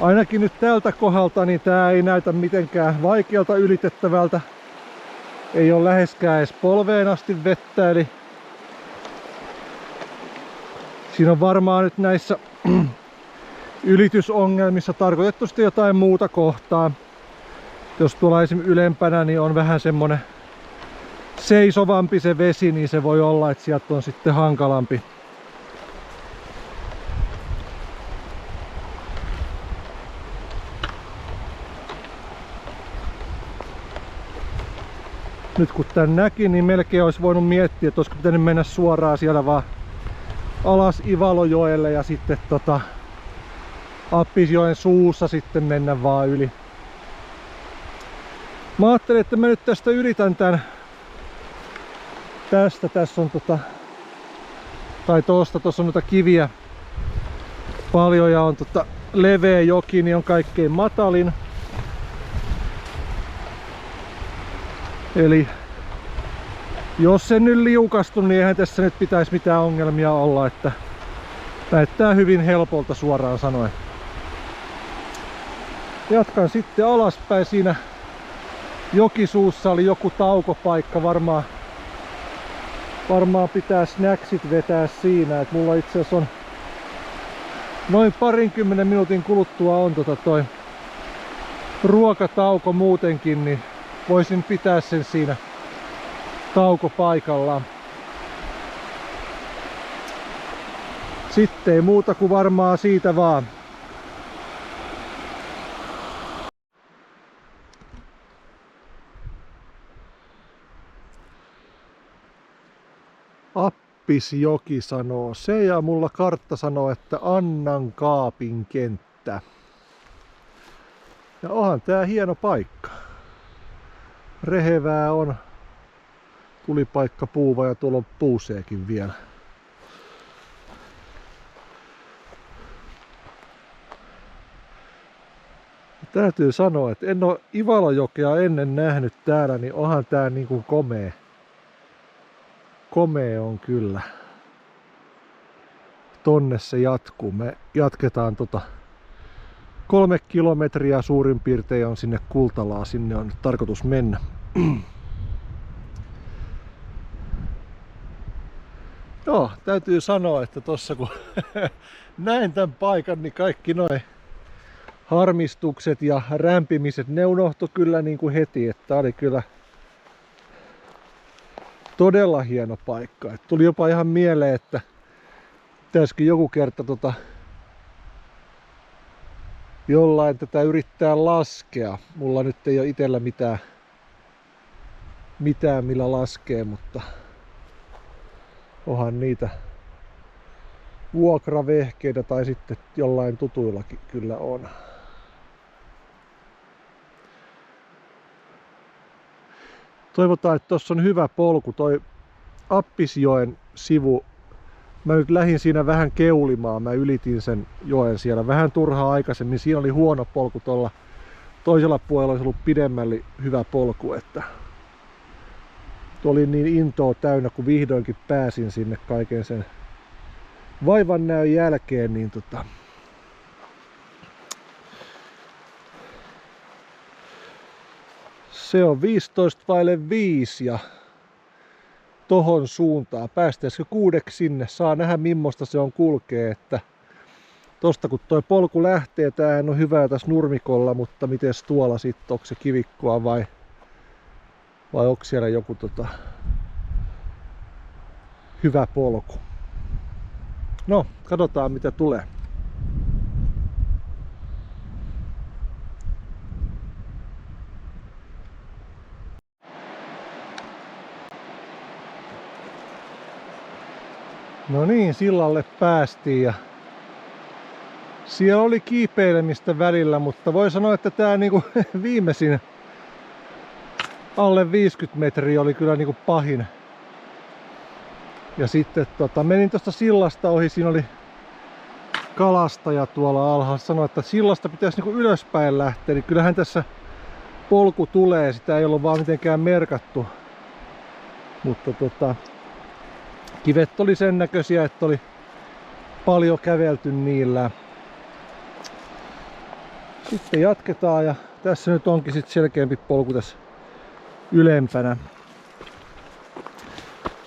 Speaker 1: Ainakin nyt tältä kohdalta niin tää ei näytä mitenkään vaikealta ylitettävältä. Ei ole läheskään edes polveen asti vettä, eli siinä on varmaan nyt näissä ylitysongelmissa tarkoitettu sitten jotain muuta kohtaa. Jos tuolla esimerkiksi ylempänä niin on vähän semmonen seisovampi se vesi, niin se voi olla, että sieltä on sitten hankalampi. Nyt kun tän näki, niin melkein olisi voinut miettiä, että olisiko pitänyt mennä suoraan siellä vaan alas Ivalojoelle ja sitten Appisjoen suussa sitten mennä vaan yli. Mä ajattelin, että mä nyt tästä yritän tän. Tässä on tai tuossa on noita kiviä paljon ja on leveä joki, niin on kaikkein matalin. Eli jos se nyt liukastu, niin eihän tässä nyt pitäisi mitään ongelmia olla, että näyttää hyvin helpolta suoraan sanoen. Jatkan sitten alaspäin. Siinä jokisuussa oli joku taukopaikka, varmaan pitää snacksit vetää siinä, että mulla itse asiassa on noin 20 minuutin kuluttua on toi ruokatauko muutenkin, niin voisin pitää sen siinä taukopaikallaan. Sitten ei muuta kuin varmaan siitä vaan. Appisjoki sanoo se ja mulla kartta sanoo, että Annankaapin kenttä. Ja onhan tää hieno paikka. Rehevää on. Tulipaikka puuva ja tuolla on puuseekin vielä. Täytyy sanoa, että en ole Ivalojokea ennen nähnyt täällä, niin onhan tää niinku komea. Komea on kyllä. Tonne se jatkuu. Me jatketaan 3 kilometriä suurin piirtein on sinne Kultalaan. Sinne on nyt tarkoitus mennä. Joo, täytyy sanoa, että tossa kun näin tämän paikan, niin kaikki noin harmistukset ja rämpimiset, ne unohtui kyllä niin kuin heti, että oli kyllä todella hieno paikka. Et tuli jopa ihan mieleen, että pitäisikö joku kerta jollain tätä yrittää laskea. Mulla nyt ei ole itsellä mitään millä laskee, mutta onhan niitä vuokravehkeitä tai sitten jollain tutuillakin kyllä on. Toivotaan, että tossa on hyvä polku. Toi Appisjoen sivu. Mä nyt lähdin siinä vähän keulimaan. Mä ylitin sen joen siellä vähän turhaa aikaisemmin. Siinä oli huono polku tuolla toisella puolella. Olisi ollut pidemmälle hyvä polku. Että oli niin intoa täynnä, kun vihdoinkin pääsin sinne kaiken sen vaivan näön jälkeen. Niin se on 5 ja tohon suuntaan. Päästäisikö 6 sinne? Saa nähdä millaista se on kulkee. Että tosta kun toi polku lähtee, tämähän on hyvää tässä nurmikolla, mutta mites tuolla sitten? Onko se kivikkoa vai onko siellä joku hyvä polku? No, katsotaan mitä tulee. No niin, sillalle päästiin ja siellä oli kiipeilemistä välillä, mutta voi sanoa, että tää niinku viimeisin alle 50 metriä oli kyllä niinku pahin. Ja sitten menin tuosta sillasta ohi, siinä oli kalastaja tuolla alhaalla, sanoi, että sillasta pitäisi niinku ylöspäin lähteä, niin kyllähän tässä polku tulee, sitä ei ollut vaan mitenkään merkattu. Mutta kivet oli sen näköisiä, että oli paljon kävelty niillä. Sitten jatketaan ja tässä nyt onkin sitten selkeämpi polku tässä ylempänä.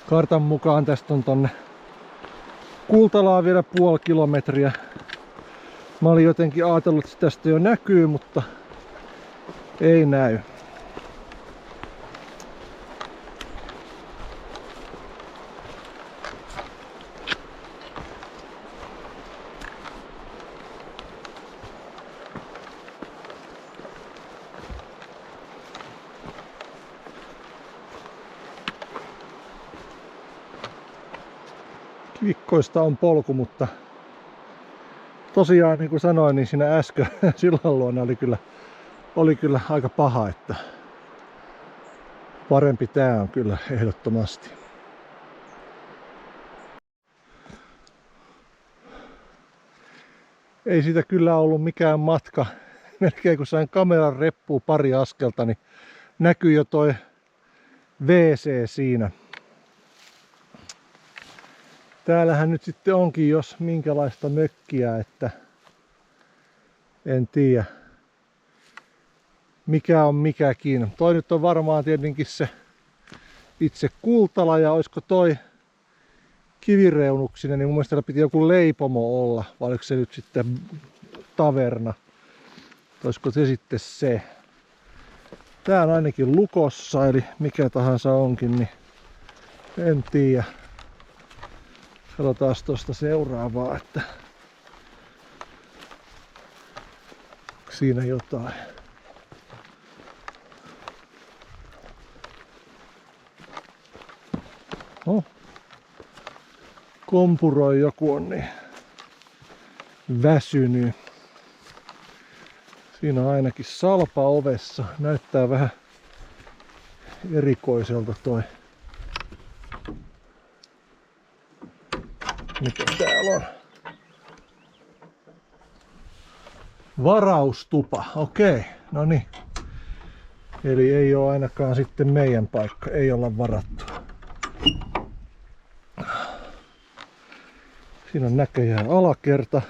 Speaker 1: Kartan mukaan tästä on tonne Kultalaan vielä 0,5 kilometriä. Mä olin jotenkin ajatellut, että tästä jo näkyy, mutta ei näy. Kivikkoista on polku, mutta tosiaan niin kuin sanoin, niin siinä äsken sillan luona oli kyllä aika paha, että parempi tää on kyllä ehdottomasti. Ei siitä kyllä ollut mikään matka. Melkein kun sain kameran reppuun pari askelta, niin näkyy jo toi WC siinä. Täällähän nyt sitten onkin jos minkälaista mökkiä, että en tiedä mikä on mikäkin. Toi nyt on varmaan tietenkin se itse Kultala ja olisiko toi kivireunuksinen, niin mun mielestä täällä piti joku leipomo olla, vai oliko se nyt sitten taverna. Olisiko se sitten se. Tää on ainakin lukossa, eli mikä tahansa onkin, niin en tiedä. Katsotaan tuosta seuraavaa, että onko siinä jotain. Oh. kompuroi joku on niin väsynyt. Siinä on ainakin salpa ovessa. Näyttää vähän erikoiselta toi. Mikä täällä on? Varaustupa. Okei, no niin. Eli ei ole ainakaan sitten meidän paikka. Ei olla varattu. Siinä on näköjään alakerta,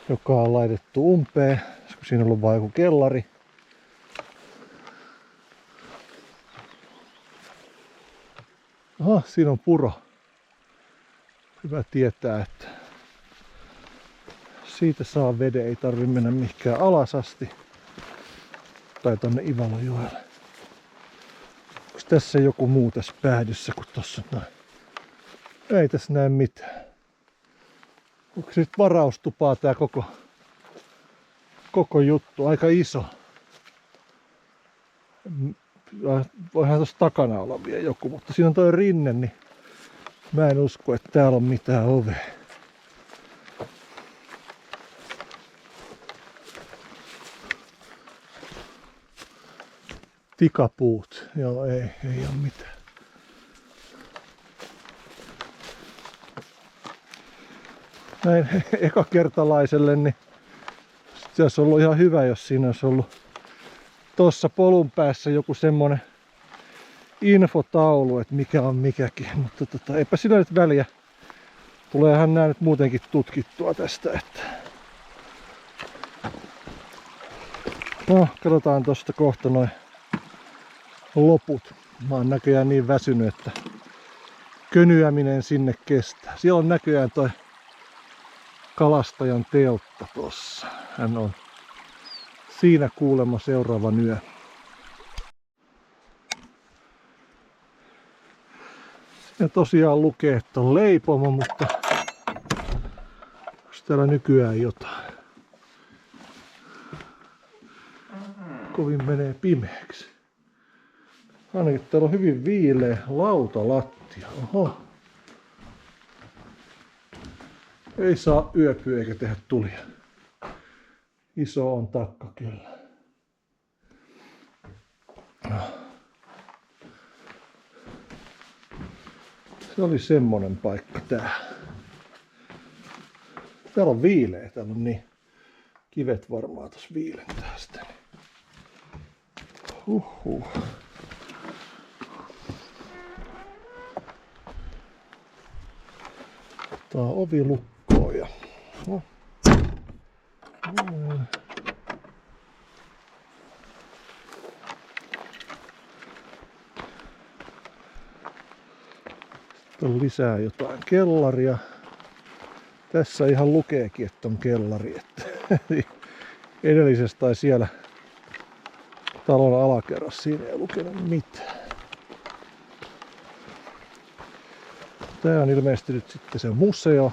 Speaker 1: joka on laitettu umpeen. Siinä on ollut vain joku kellari. Aha, siinä on puro. Hyvä tietää, että siitä saa veden. Ei tarvi mennä mihinkään alas asti. Tai tonne Ivalojoelle. Onko tässä joku muu tässä päädyssä kuin tossa noin? Ei tässä näe mitään. Onko se nyt varaustupaa tää koko juttu? Aika iso. Voihan tossa takana olla vielä joku, mutta siinä on toi rinne, niin mä en usko, että täällä on mitään ovea. Tikapuut. Joo, ei ole mitään. Näin ekakertalaiselle, niin se olisi ollut ihan hyvä, jos siinä olisi ollut tuossa polun päässä joku semmonen infotaulu, että mikä on mikäkin. Mutta eipä sillä nyt väliä. Tuleehan nää nyt muutenkin tutkittua tästä, että... No, katsotaan tosta kohta noin loput. Mä oon näköjään niin väsynyt, että könyäminen sinne kestää. Siellä on näköjään toi kalastajan teltta tossa. Hän on siinä kuulemma seuraavan yö. Ja tosiaan lukee, että on leipomo, mutta onko täällä nykyään jotain? Kovin menee pimeäksi. Ainakin täällä on hyvin viileä lautalattia. Oho. Ei saa yöpyä eikä tehdä tulia. Iso on takka kyllä. Se oli semmonen paikka tää. Täällä on viileä. Täällä on niin kivet varmaan tossa viilentää sitä. Tää on ovi lukkoon ja... No. Sitten on lisää jotain kellaria. Tässä ihan lukeekin, että on kellari. Että edellisessä tai siellä talon alakerrassa siinä ei lukenut mitään. Tää on ilmeisesti nyt sitten se museo.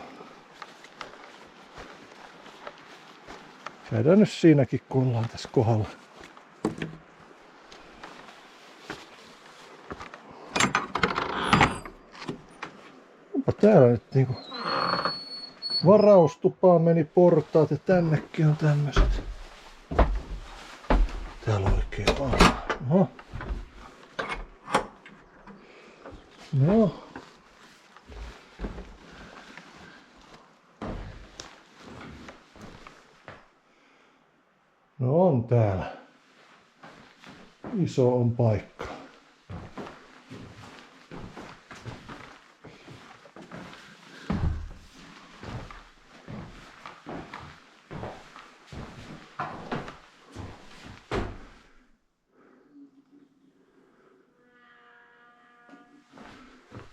Speaker 1: Käydään nyt siinäkin, kun ollaan tässä kohdalla. Onpa täällä nyt niinku varaustupaan meni portaat ja tännekin on tämmöset. Täällä oikein on. Oho. No. No on täällä. Iso on paikka.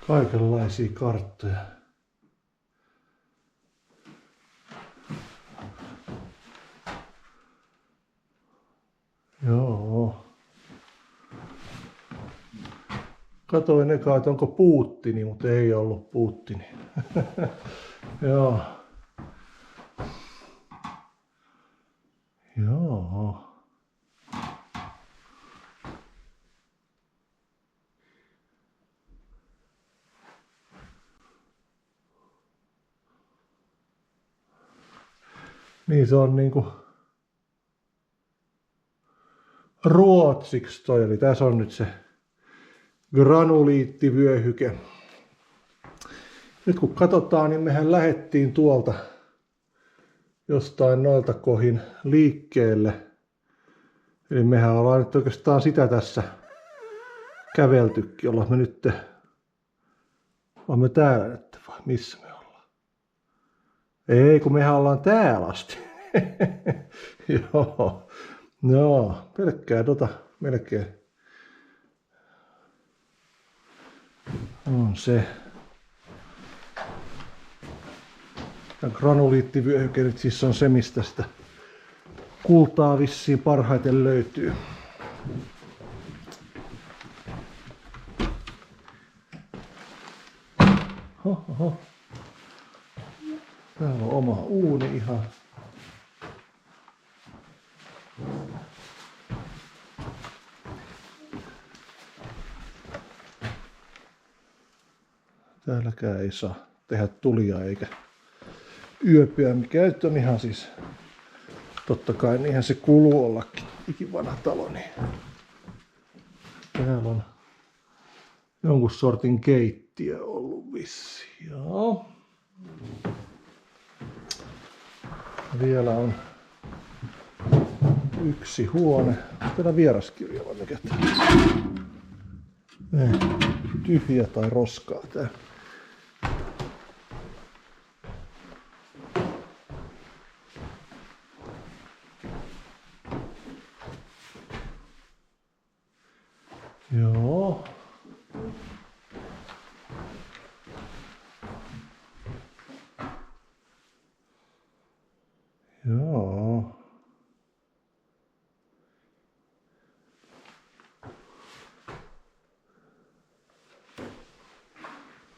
Speaker 1: Kaikenlaisia karttoja. Joo. Katoin eka, että onko Puuttini, mutta ei ollut Puuttini. Joo. Joo. Niin se on niinku ruotsiksi toi, eli tässä on nyt se granuliittivyöhyke. Nyt kun katsotaan, niin mehän lähettiin tuolta jostain noilta kohin liikkeelle. Eli mehän ollaan nyt oikeastaan sitä tässä käveltykin. Ollaan me nyt... Olemme täällä nyt vai missä me ollaan? Ei, kun mehän ollaan täällä asti. Joo. No, pelkkää melkein. On se. Tämä granuliittivyöhyke nyt siis on se, mistä sitä kultaa vissiin parhaiten löytyy. Oho. Täällä on oma uuni ihan. Täälläkään ei saa tehdä tulia eikä yöpyä, mikä nyt on ihan siis, totta kai niinhän se kuuluu ollakin, ikivanha talo. Niin. Täällä on jonkun sortin keittiö ollut vissiin. Joo. Vielä on yksi huone. Täällä vieraskirja vai mikä tää? Tyhjä tai roskaa tää. Joo. Joo.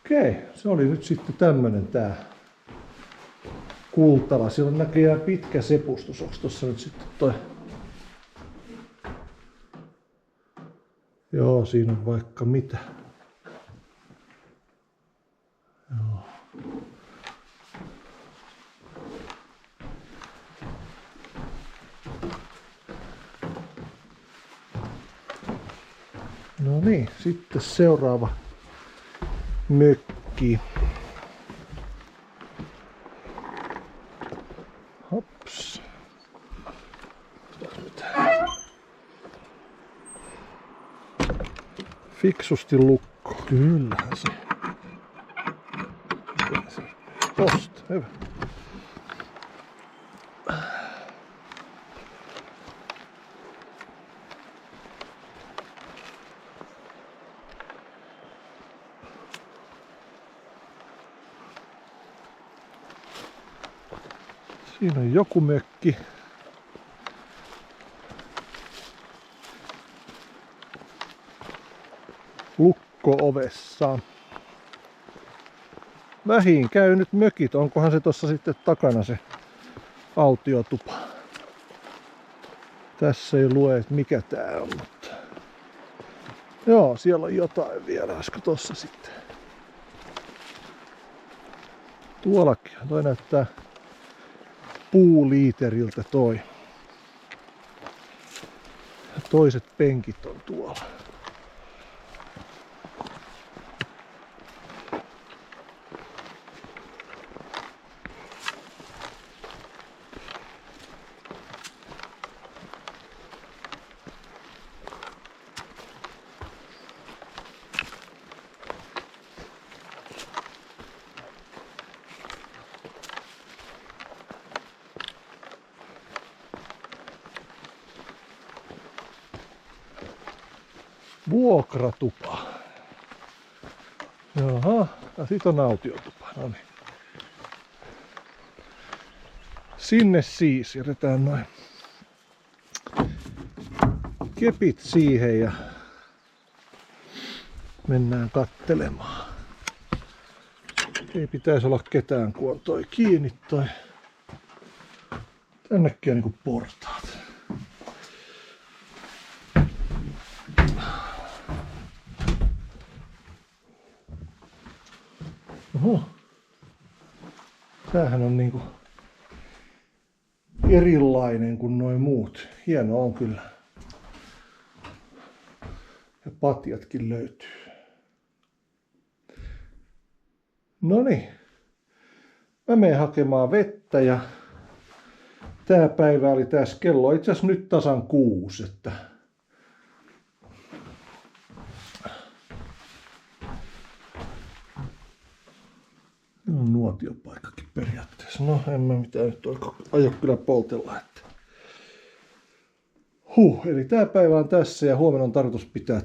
Speaker 1: Okei, se oli nyt sitten tämmönen tää Kultala. Siellä on näköjään pitkä sepustus. Onks tossa nyt sitten toi? Joo, siinä on vaikka mitä. Joo. No niin, sitten seuraava mökki. Hops. Fiksusti lukko. Kyllähän se. Tosta, hyvä. Siinä on joku mökki. Lukko ovessa. Vähiin käy nyt mökit. Onkohan se tossa sitten takana se autiotupa? Tässä ei lue, että mikä tää on, mutta... Joo, siellä on jotain vielä. Olisiko tossa sitten? Tuollakin. Toi näyttää puuliiteriltä toi. Ja toiset penkit on tuolla. Vuokratupa. Jaha, ja sit on autiotupa. No niin. Sinne siis jätetään noin kepit siihen ja mennään kattelemaan. Ei pitäisi olla ketään, kun on toi kiinni toi. Tännekin on niinku portaat. Oho. Tämähän on niinku erilainen kuin noin muut. Hieno on kyllä. Ja patjatkin löytyy. Noniin. Mä menen hakemaan vettä ja tää päivä oli tässä. Kello itse asiassa nyt tasan 6. Että on nuotiopaikkakin periaatteessa. No en mä mitään nyt aio kyllä poltella. Että. Eli tää päivä on tässä ja huomenna on tarkoitus pitää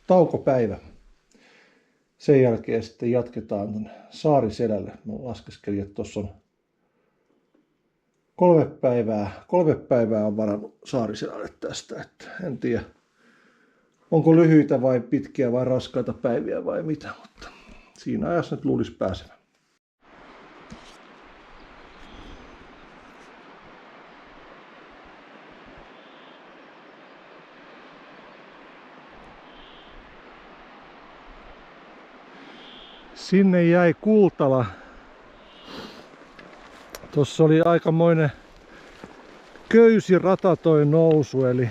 Speaker 1: taukopäivä. Sen jälkeen sitten jatketaan tonne Saariselälle. Mä laskeskelin, että tuossa on 3 päivää on varannut Saariselälle tästä. Että en tiedä, onko lyhyitä vai pitkiä vai raskaita päiviä vai mitä, mutta siinä ajassa nyt luulisi pääsevän. Sinne jäi Kultala. Tuossa oli aikamoinen köysirata toi nousu, eli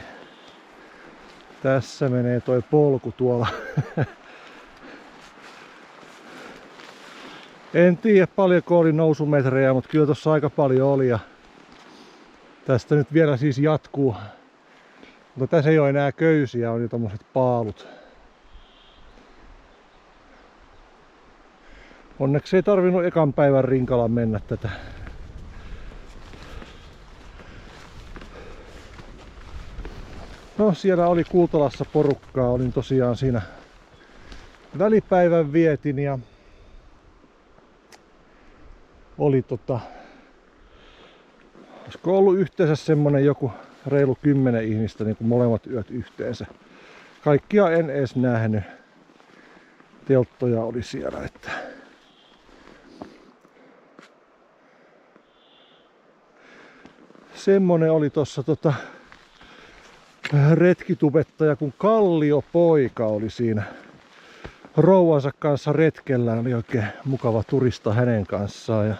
Speaker 1: tässä menee toi polku tuolla. En tiedä paljonko oli nousumetrejä, mutta kyllä tuossa aika paljon oli. Ja tästä nyt vielä siis jatkuu. Mutta tässä ei ole enää köysiä, on jo tommoset paalut. Onneksi ei tarvinnut ekan päivän rinkalla mennä tätä. No siellä oli Kultalassa porukkaa, olin tosiaan siinä välipäivän vietin ja oli olisiko ollut yhteensä semmonen joku reilu 10 ihmistä niin kuin molemmat yöt yhteensä. Kaikkia en edes nähnyt. Telttoja oli siellä, että semmonen oli tossa retkitubettaja kun Kalliopoika oli siinä rouvansa kanssa retkellä. Oli oikein mukava turista hänen kanssaan. Ja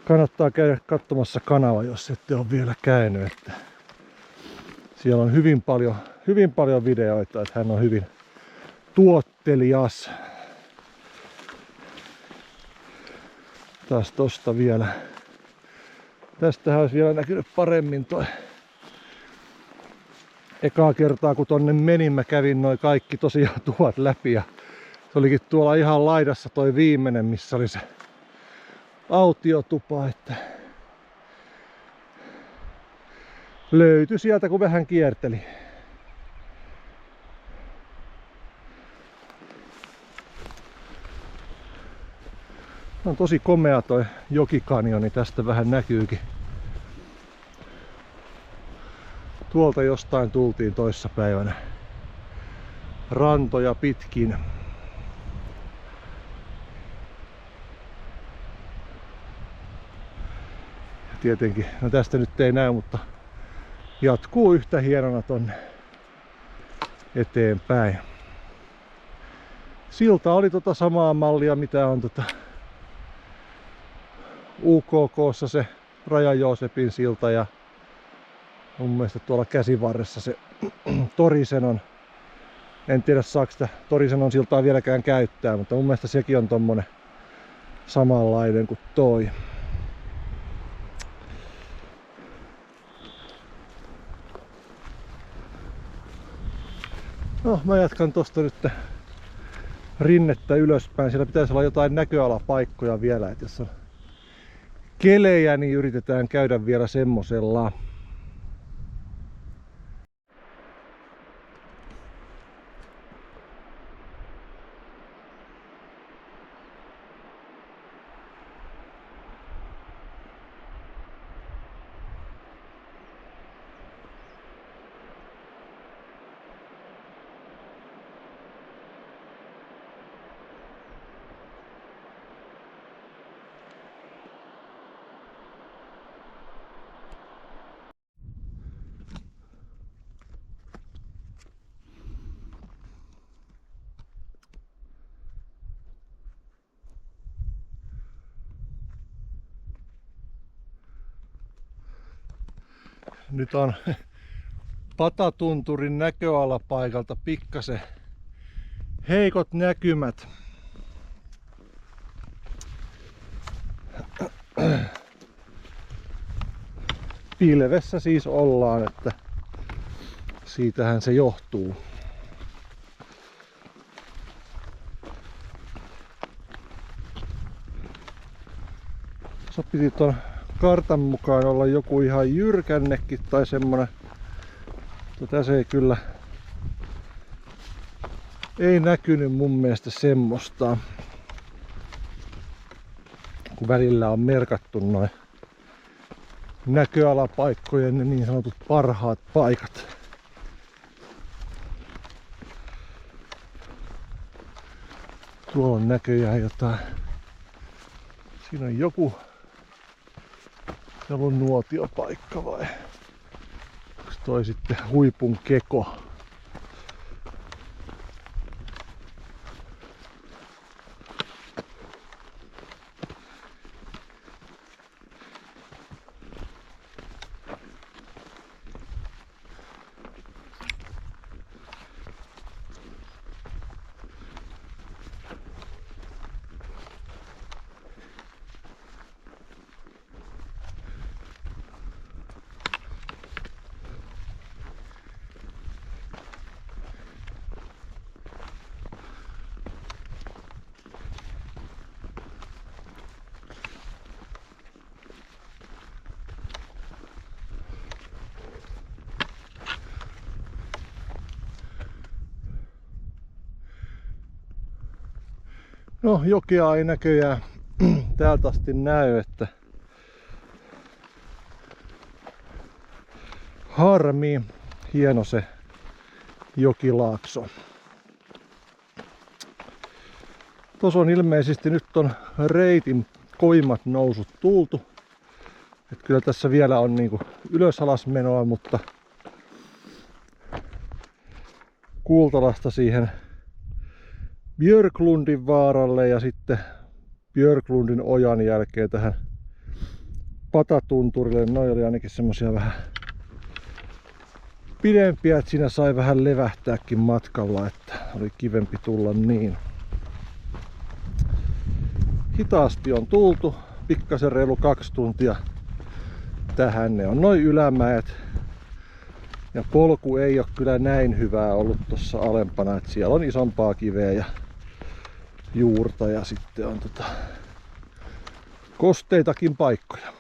Speaker 1: kannattaa käydä katsomassa kanava, jos ette ole vielä käynyt. Että siellä on hyvin paljon videoita, että hän on hyvin tuottelias. Taas tosta vielä. Tästähän olisi vielä näkynyt paremmin toi. Ekaa kertaa kun tonne menin, mä kävin noin kaikki tosiaan tuot läpi. Ja se olikin tuolla ihan laidassa toi viimeinen, missä oli se autiotupa. Että löytyi sieltä kun vähän kierteli. On tosi komea toi jokikanjoni, tästä vähän näkyykin. Tuolta jostain tultiin toissapäivänä rantoja pitkin. Ja tietenkin, no tästä nyt ei näy, mutta jatkuu yhtä hienona tonne eteenpäin. Silta oli samaa mallia mitä on UKK:ssa se Raja-Joosepin silta ja mun mielestä tuolla Käsivarressa se Torisenon. En tiedä saako sitä Torisenon siltaa vieläkään käyttää, mutta mun mielestä sekin on tommonen samanlainen kuin toi. No mä jatkan tosta nyt rinnettä ylöspäin. Siellä pitäisi olla jotain näköalapaikkoja vielä, että jos on kelejä, niin yritetään käydä vielä semmosella. Nyt on Patatunturin näköalapaikalta pikkasen heikot näkymät. Pilvessä siis ollaan, että siitähän se johtuu. Se piti ton kartan mukaan olla joku ihan jyrkännekin tai semmonen. Mutta tässä ei kyllä ei näkynyt mun mielestä semmoista. Kun välillä on merkattu noin näköalapaikkojen ne niin sanotut parhaat paikat. Tuolla on näköjään jotain. Siinä on joku. Se on nuotiopaikka vai? Onks toi sitten huipun keko? No, jokea ei näköjään täältä asti näy, että harmi. Hieno se jokilaakso. Tuossa on ilmeisesti nyt ton reitin kovimmat nousut tultu. Et kyllä tässä vielä on niinku ylös-alas menoa, mutta Kultalasta siihen Björklundin vaaralle ja sitten Björklundin ojan jälkeen tähän Patatunturille. Noi oli ainakin semmosia vähän pidempiä, että siinä sai vähän levähtääkin matkalla, että oli kivempi tulla niin. Hitaasti on tultu, pikkasen reilu 2 tuntia tähän. Ne on noin ylämäet. Ja polku ei ole kyllä näin hyvää ollut tuossa alempana, että siellä on isompaa kiveä ja juurta ja sitten on kosteitakin paikkoja.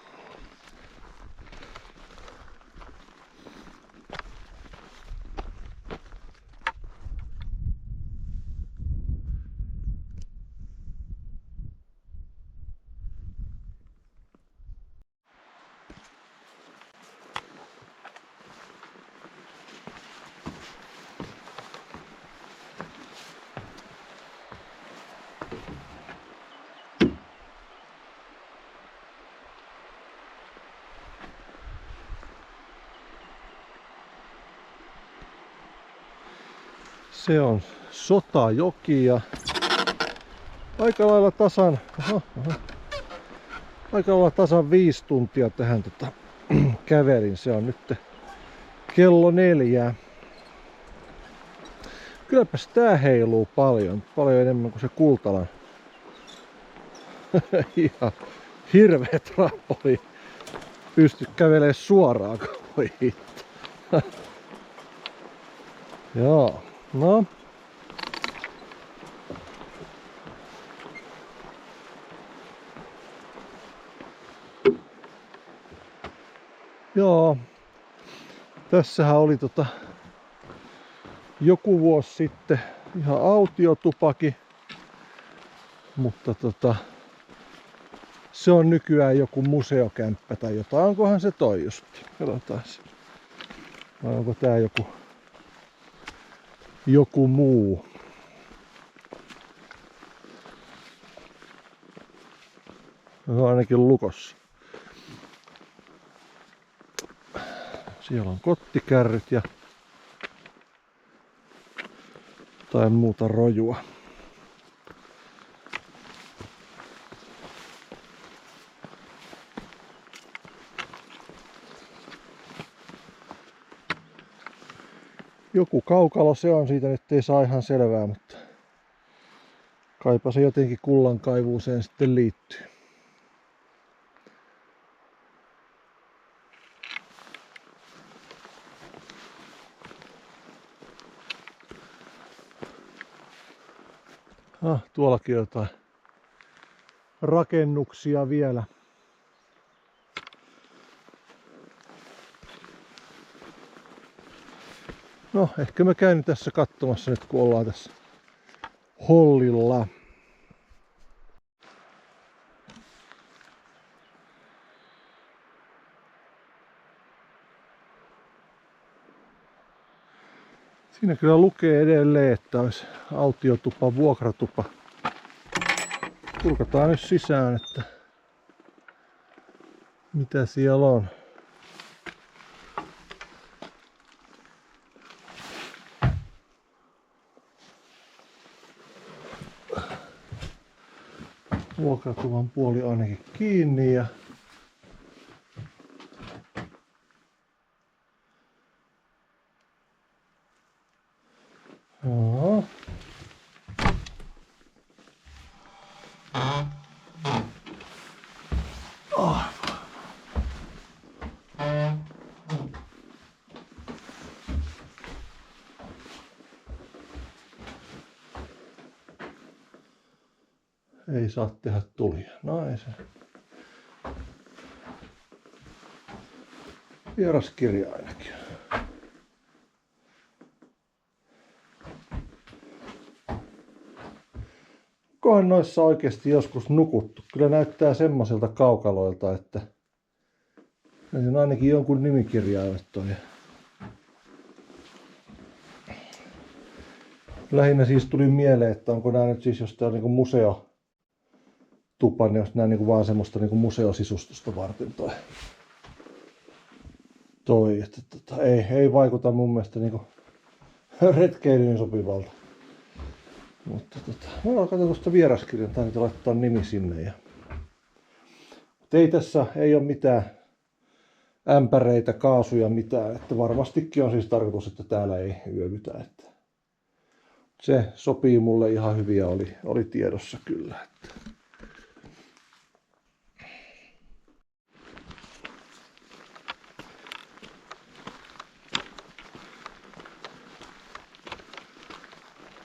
Speaker 1: Se on Sotajoki ja aika lailla tasan 5 tuntia tähän kävelin. Se on nyt kello 4. Kylläpäs tää heiluu paljon enemmän kuin se Kultalan. Ihan hirveä trampoli. Pysty kävelemään suoraan, kun voi hitto. Joo. No. Joo. Tässähän oli joku vuosi sitten ihan autiotupaki. Mutta se on nykyään joku museokämppä tai jotain. Onkohan se toi justi? Katsotaan. Vai onko tää joku muu? Se on ainakin lukossa. Siellä on kottikärryt ja jotain muuta rojua. Joku kaukalo se on, siitä nyt ei saa ihan selvää, mutta kaipa se jotenkin kullankaivuuseen sitten liittyy. Tuollakin jotain rakennuksia vielä. No, ehkä mä käyn tässä katsomassa nyt, kun ollaan tässä hollilla. Siinä kyllä lukee edelleen, että olisi autiotupa, vuokratupa. Kurkataan nyt sisään, että mitä siellä on. Vuokratuvan puoli ainakin kiinni ja joo. Ei saa tehdä tulia. No ei se. Vieras kirja ainakin. Onkohan noissa oikeasti joskus nukuttu? Kyllä näyttää semmoiselta kaukaloilta, että ne on ainakin jonkun nimikirjaimet toi. Lähinnä siis tuli mieleen, että onko nämä nyt siis jostain niinku museotupa, niin jos nämä niinku vaan semmoista niinku museosisustusta varten toi että ei vaikuta mun mielestä niinku retkeilyyn sopivalta. Mutta mä katsotaan tuosta vieraskirjan, tai niitä laittaa nimi sinne. Ja ei tässä ei ole mitään ämpäreitä, kaasuja, mitään. Että varmastikin on siis tarkoitus, että täällä ei yövytä. Että se sopii mulle ihan hyvin ja oli tiedossa kyllä. Että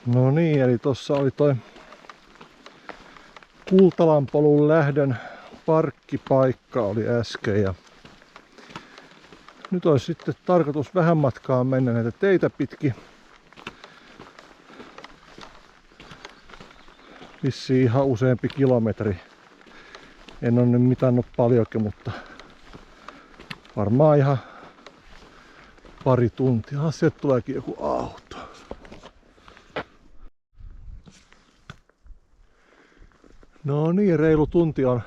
Speaker 1: no niin, eli tossa oli toi Kultalanpolun lähdön parkkipaikka oli äsken ja nyt olisi sitten tarkoitus vähän matkaa mennä näitä teitä pitkin. Vissiin ihan useampi kilometri. En ole nyt mitannut paljonkin, mutta varmaan ihan pari tuntia. Sieltä tuleekin joku auto. No niin, reilu tunti on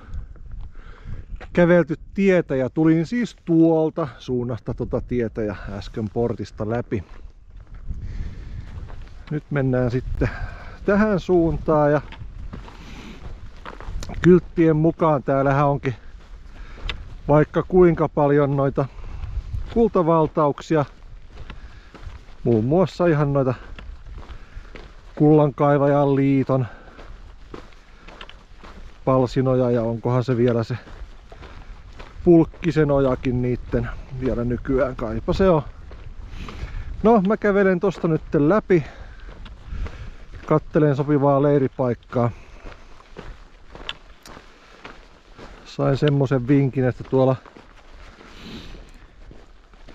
Speaker 1: kävelty tietä ja tulin siis tuolta suunnasta tietä ja äsken portista läpi. Nyt mennään sitten tähän suuntaan ja kylttien mukaan täällähän onkin vaikka kuinka paljon noita kultavaltauksia. Muun muassa ihan noita Kullankaivajan liiton palsinoja ja onkohan se vielä se Pulkkisen ojakin niitten vielä nykyään, kaipa se on. No mä kävelen tosta nyt läpi. Kattelen sopivaa leiripaikkaa. Sain semmosen vinkin, että tuolla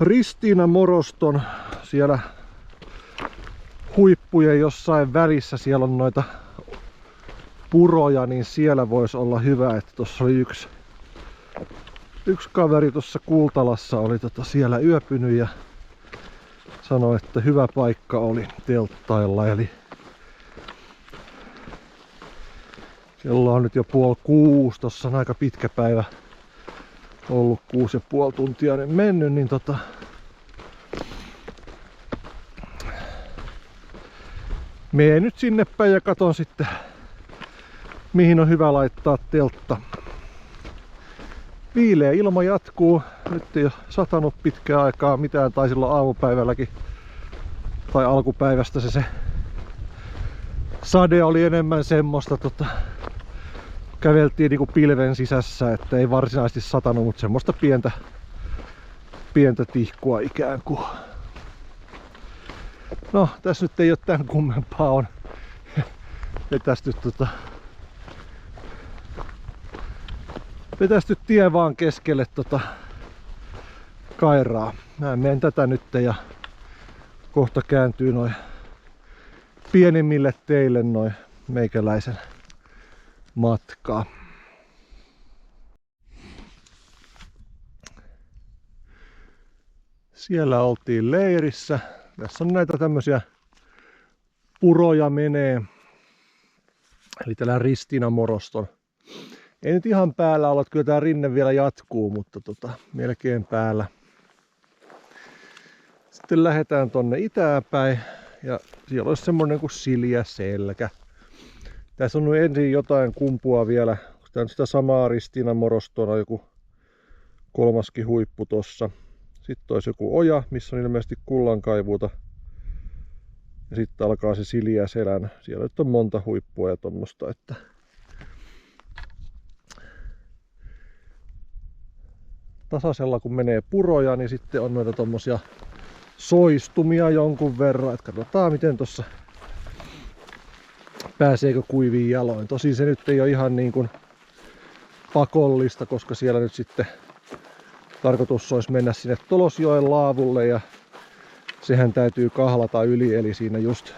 Speaker 1: Ristiina Moroston siellä huippujen jossain välissä siellä on noita puroja, niin siellä voisi olla hyvä, että tuossa oli yksi kaveri tuossa Kultalassa oli siellä yöpynyt ja sanoi, että hyvä paikka oli telttailla, eli kello on nyt jo 5:30, tossa on aika pitkä päivä ollut, 6,5 tuntia niin mennyt, niin menen nyt sinne päin ja katon sitten mihin on hyvä laittaa teltta. Viileä ilma jatkuu. Nyt ei ole satanut pitkään aikaa mitään, tai silloin aamupäivälläkin Tai alkupäivästä se sade oli enemmän semmoista, käveltiin niinku pilven sisässä, että ei varsinaisesti satanut, mutta semmoista pientä tihkua ikään kuin. No, tässä nyt ei ole tämän kummempaa, on vetästy tie vaan keskelle Kairaa. Mä menen tätä nyt ja kohta kääntyy noin pienemmille teille noin meikäläisen matkaa. Siellä oltiin leirissä. Tässä on näitä tämmösiä puroja menee. Eli tällä Ristiinamoroston. Ei nyt ihan päällä olla, että kyllä tää rinne vielä jatkuu, mutta melkein päällä. Sitten lähdetään tonne itään päin ja siellä olisi semmonen kuin Siljäselkä. Tässä on nyt ensin jotain kumpua vielä. Tää on sitä samaa Ristiinamorostoa, joku kolmaskin huippu tossa. Sitten olisi joku oja, missä on ilmeisesti kullankaivuuta. Ja sitten alkaa se Siljäselän. Siellä nyt on monta huippua ja tommosta, että tasaisella kun menee puroja, niin sitten on noita tommosia soistumia jonkun verran. Et katsotaan miten tossa pääseekö kuiviin jaloin. Tosin se nyt ei ole ihan niin kuin pakollista, koska siellä nyt sitten tarkoitus olisi mennä sinne Tolosjoen laavulle ja sehän täytyy kahlata yli, eli siinä just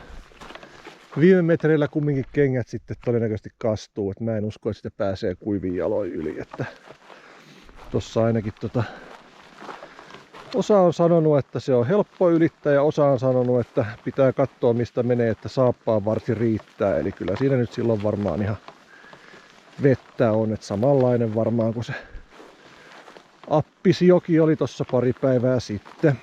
Speaker 1: viime metreillä kumminkin kengät sitten todennäköisesti kastuu, että mä en usko, että sitä pääsee kuiviin jaloin yli, että tossa ainakin osa on sanonut, että se on helppo ylittää ja osa on sanonut, että pitää katsoa mistä menee, että saappaan varsi riittää, eli kyllä siinä nyt silloin varmaan ihan vettä on, että samanlainen varmaan kuin se Appisjoki oli tossa pari päivää sitten.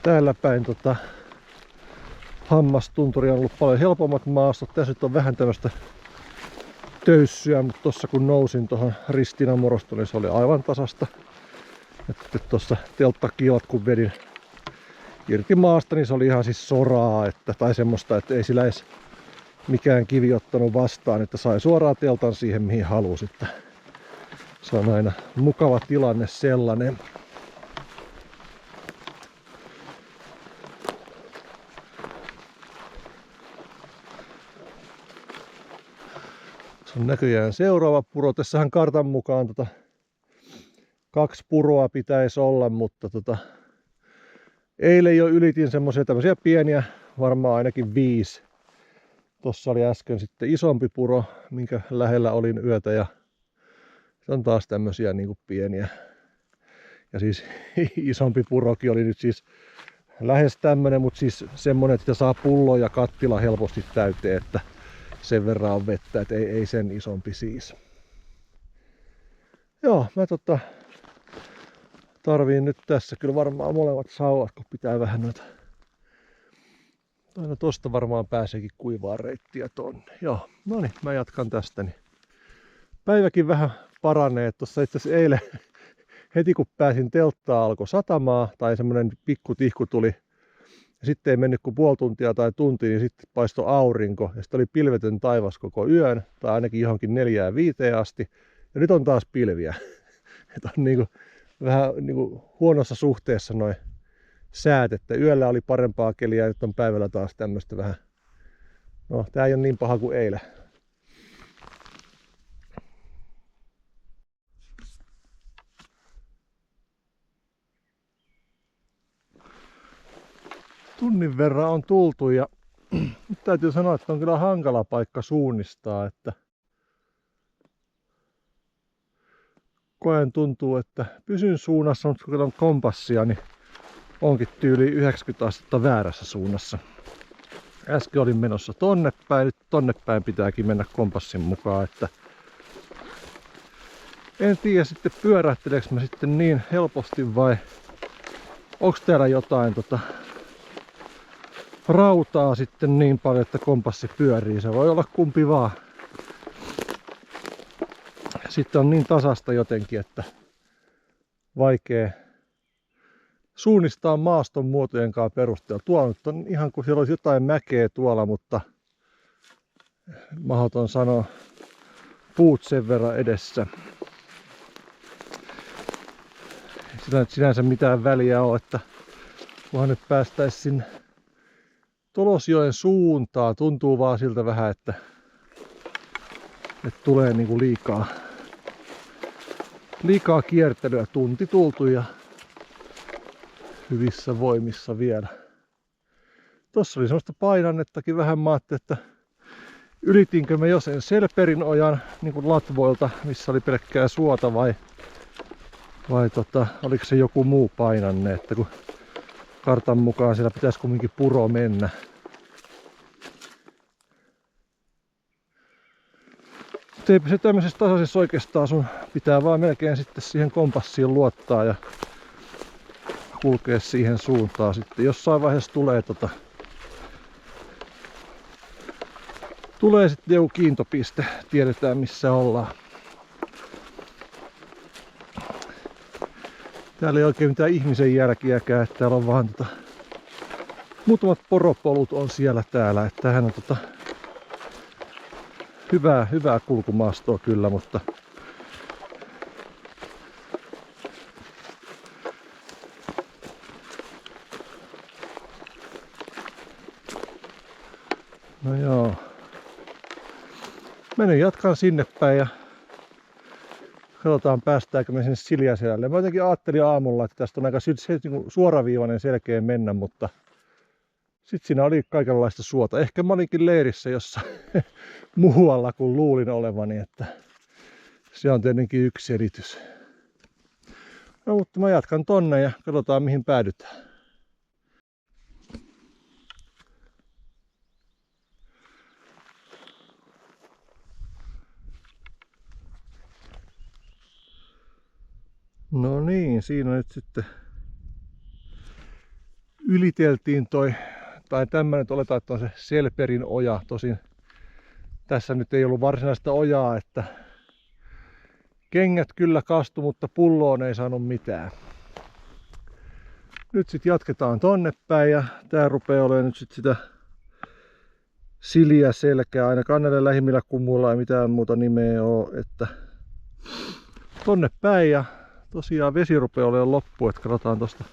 Speaker 1: Täällä päin Hammastunturi on ollut paljon helpommat maastot. Tässä nyt on vähän tämmöistä töyssyä, mutta tossa kun nousin tuohon Ristiinamorostoon, niin se oli aivan tasasta. Ja tuossa telttakiot kun vedin irti maasta, niin se oli ihan siis soraa, tai semmoista, että ei sillä edes mikään kivi ottanut vastaan, että sai suoraan teltan siihen mihin halusi. Se on aina mukava tilanne sellainen. Se on näköjään seuraava puro. Tässähän kartan mukaan 2 puroa pitäisi olla, mutta eilen jo ylitin semmoisia tämmöisiä pieniä, varmaan ainakin 5. Tossa oli äsken sitten isompi puro, minkä lähellä olin yötä ja se on taas tämmöisiä niinku pieniä. Ja siis isompi purokin oli nyt siis lähes tämmönen, mutta siis semmonen, että saa pullo ja kattila helposti täyteen, että sen verran on vettä, että ei sen isompi siis. Joo, mä tarviin nyt tässä kyllä varmaan molemmat sauvat, kun pitää vähän noita. No tosta varmaan pääseekin kuivaa reittiä tonne. Joo, no niin, mä jatkan tästä. Niin päiväkin vähän paranee. Tuossa itse asiassa eilen heti kun pääsin telttaan alkoi satamaa tai semmonen pikku tihku tuli. Ja sitten ei mennyt kuin puoli tuntia tai tunti, niin sitten paistoi aurinko. Ja sitten oli pilvetön taivas koko yön, tai ainakin johonkin 4-5 asti. Ja nyt on taas pilviä. Että on niinku vähän niinku huonossa suhteessa noin säät, että yöllä oli parempaa keliä ja nyt on päivällä taas tämmöistä vähän. No, tää ei ole niin paha kuin eilen. Tunnin verran on tultu ja nyt täytyy sanoa, että on kyllä hankala paikka suunnistaa, että koen tuntuu, että pysyn suunnassa, mutta kun katson kompassia, niin onkin tyyli 90 astetta väärässä suunnassa. Äsken olin menossa tonne päin, nyt tonne päin pitääkin mennä kompassin mukaan, että en tiedä sitten pyörähteleekö mä sitten niin helposti vai onks täällä jotain rautaa sitten niin paljon, että kompassi pyörii. Se voi olla kumpi vaan. sitten on niin tasasta jotenkin, että vaikea suunnistaa maaston muotojen kanssa perusteella. Tuolla nyt on ihan kuin siellä olisi jotain mäkeä tuolla, mutta mahdoton sanoa, puut sen verran edessä. Sillä nyt sinänsä mitään väliä ole, että kunhan nyt päästäisiin sinne Tolosjoen suuntaan. Tuntuu vaan siltä vähän, että tulee niinku liikaa kiertelyä. Tunti tultu ja hyvissä voimissa vielä. Tossa oli semmoista painannettakin vähän. Mä ajattelin, että ylitinkö me jo sen Selperin ojan niin kuin latvoilta, missä oli pelkkää suota vai oliko se joku muu painanne, että kun kartan mukaan siellä pitäisi kumminkin puro mennä. Mutta eipä se tämmöisessä tasaisessa oikeastaan, sun pitää vaan melkein sitten siihen kompassiin luottaa ja kulkea siihen suuntaan sitten. Jossain vaiheessa tulee sitten joku kiintopiste, tiedetään missä ollaan. Täällä ei oikein mitään ihmisen jälkiäkään, että täällä on vaan muutamat poropolut on siellä täällä, että tämähän on hyvää kulkumaastoa kyllä, mutta no joo. Mä nyt jatkan sinne päin ja katsotaan päästäänkö me sinne Siljäselälle. Mä jotenkin ajattelin aamulla, että tästä on aika suoraviivainen selkeä mennä, mutta sitten siinä oli kaikenlaista suota. Ehkä mä olinkin leirissä jossa muualla kuin luulin olevani, että se on tietenkin yksi selitys. No mutta mä jatkan tonne ja katsotaan mihin päädytään. No niin, siinä nyt sitten yliteltiin tai tämmönen, oletaan, että on se Selperin oja. Tosin tässä nyt ei ollut varsinaista ojaa, että kengät kyllä kastu, mutta pulloon ei saanut mitään. Nyt sitten jatketaan tonne päin ja tää rupeaa olemaan nyt sitten sitä Siljäselkää. Ainakaan näillä lähimmillä kummuilla ei mitään muuta nimeä ole, että tonne päin ja tosiaan vesi rupeaa olemaan loppu, että katsotaan tosta.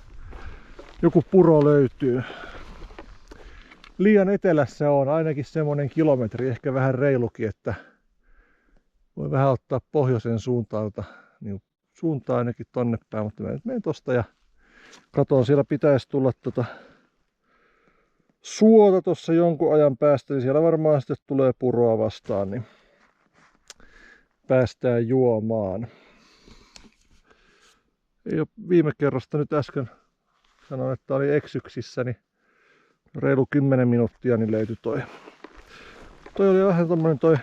Speaker 1: Joku puro löytyy. Liian etelässä on ainakin semmonen kilometri, ehkä vähän reilukin, että voi vähän ottaa pohjoisen suuntaalta, niin suuntaan ainakin tonne päin, mutta mä nyt menen tosta ja katon, siellä pitäisi tulla suota tossa jonkun ajan päästä, niin siellä varmaan sitten tulee puroa vastaan, niin päästään juomaan. Ei ole viime kerrasta nyt äsken sanoin, että oli eksyksissä, niin reilu 10 minuuttia niin löytyi toi. Toi oli vähän tommonen toi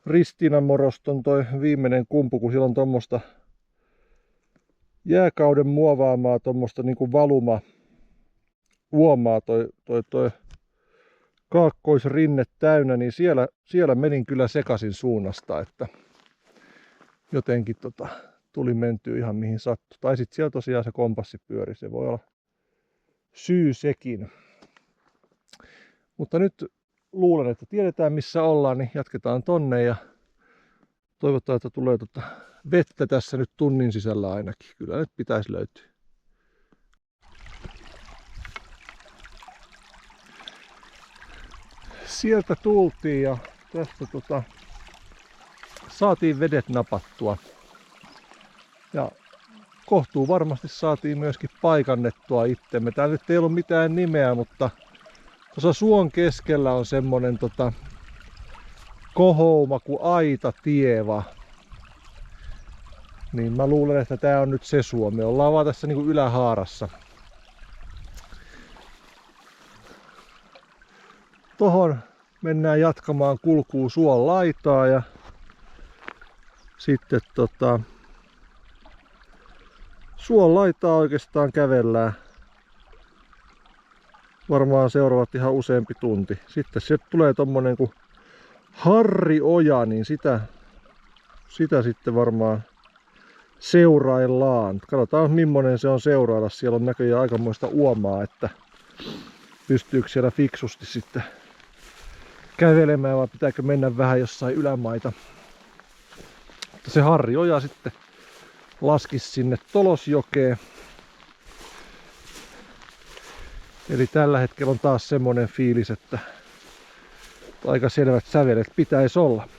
Speaker 1: Ristiinanmoroston toi viimeinen kumpu, kun siellä on tommosta jääkauden muovaamaa tommosta niinku uomaa toi kaakkoisrinne täynnä, niin siellä menin kyllä sekaisin suunnasta, että jotenkin tuli mentyä ihan mihin sattui. Tai sitten siellä tosiaan se kompassi pyöri, se voi olla syy sekin. Mutta nyt luulen, että tiedetään missä ollaan, niin jatketaan tonne ja toivotaan, että tulee vettä tässä nyt tunnin sisällä ainakin. Kyllä nyt pitäisi löytyä. Sieltä tultiin ja tästä saatiin vedet napattua. Ja kohtuu varmasti saatiin myöskin paikannettua itsemme. Täällä nyt ei ollut mitään nimeä, mutta tuossa suon keskellä on semmonen kohouma kuin Aitatieva. Niin mä luulen, että tää on nyt se suo. Me ollaan vaan tässä niinku ylähaarassa. Tohon mennään jatkamaan kulkuu suon laitaa ja sitten suon laitaa oikeastaan kävellään. Varmaan seuraavat ihan useampi tunti. Sitten sieltä tulee tommonen kuin Harrioja, niin sitä sitten varmaan seuraillaan. Katsotaan millainen se on seurailla. Siellä on näköjään aikamoista uomaa, että pystyykö siellä fiksusti sitten kävelemään vai pitääkö mennä vähän jossain ylämaita. Mutta se Harrioja sitten laskisi sinne Tolosjokeen. Eli tällä hetkellä on taas semmonen fiilis, että aika selvät sävelet pitäisi olla.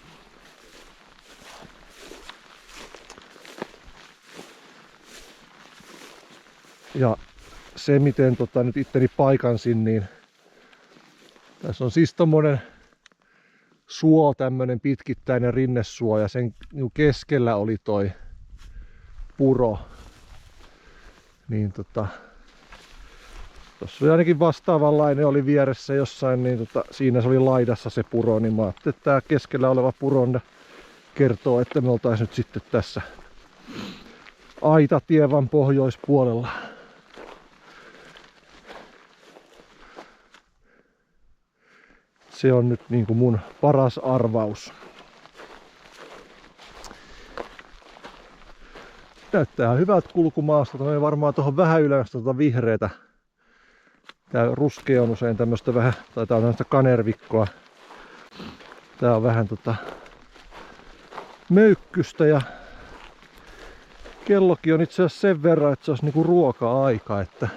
Speaker 1: Ja se miten nyt itteni paikansin, niin tässä on siis tommonen suo, tämmönen pitkittäinen rinnesuo ja sen keskellä oli toi puro. Niin tossa oli ainakin vastaavanlainen oli vieressä jossain, niin siinä se oli laidassa se puro, niin mä ajattelin, että tää keskellä oleva puro kertoo, että me oltais nyt sitten tässä Aitatievan pohjoispuolella. Se on nyt niin kuin mun paras arvaus. Näyttää hyvältä kulkumaasta. Tämä varmaan tuohon vähän yleensä vihreätä. Tää ruskea on usein tämmöstä vähän, tai tää on tämmöstä kanervikkoa. Tää on vähän möykkystä ja kellokin on itse asiassa sen verran, että se olisi niinku ruoka-aika, että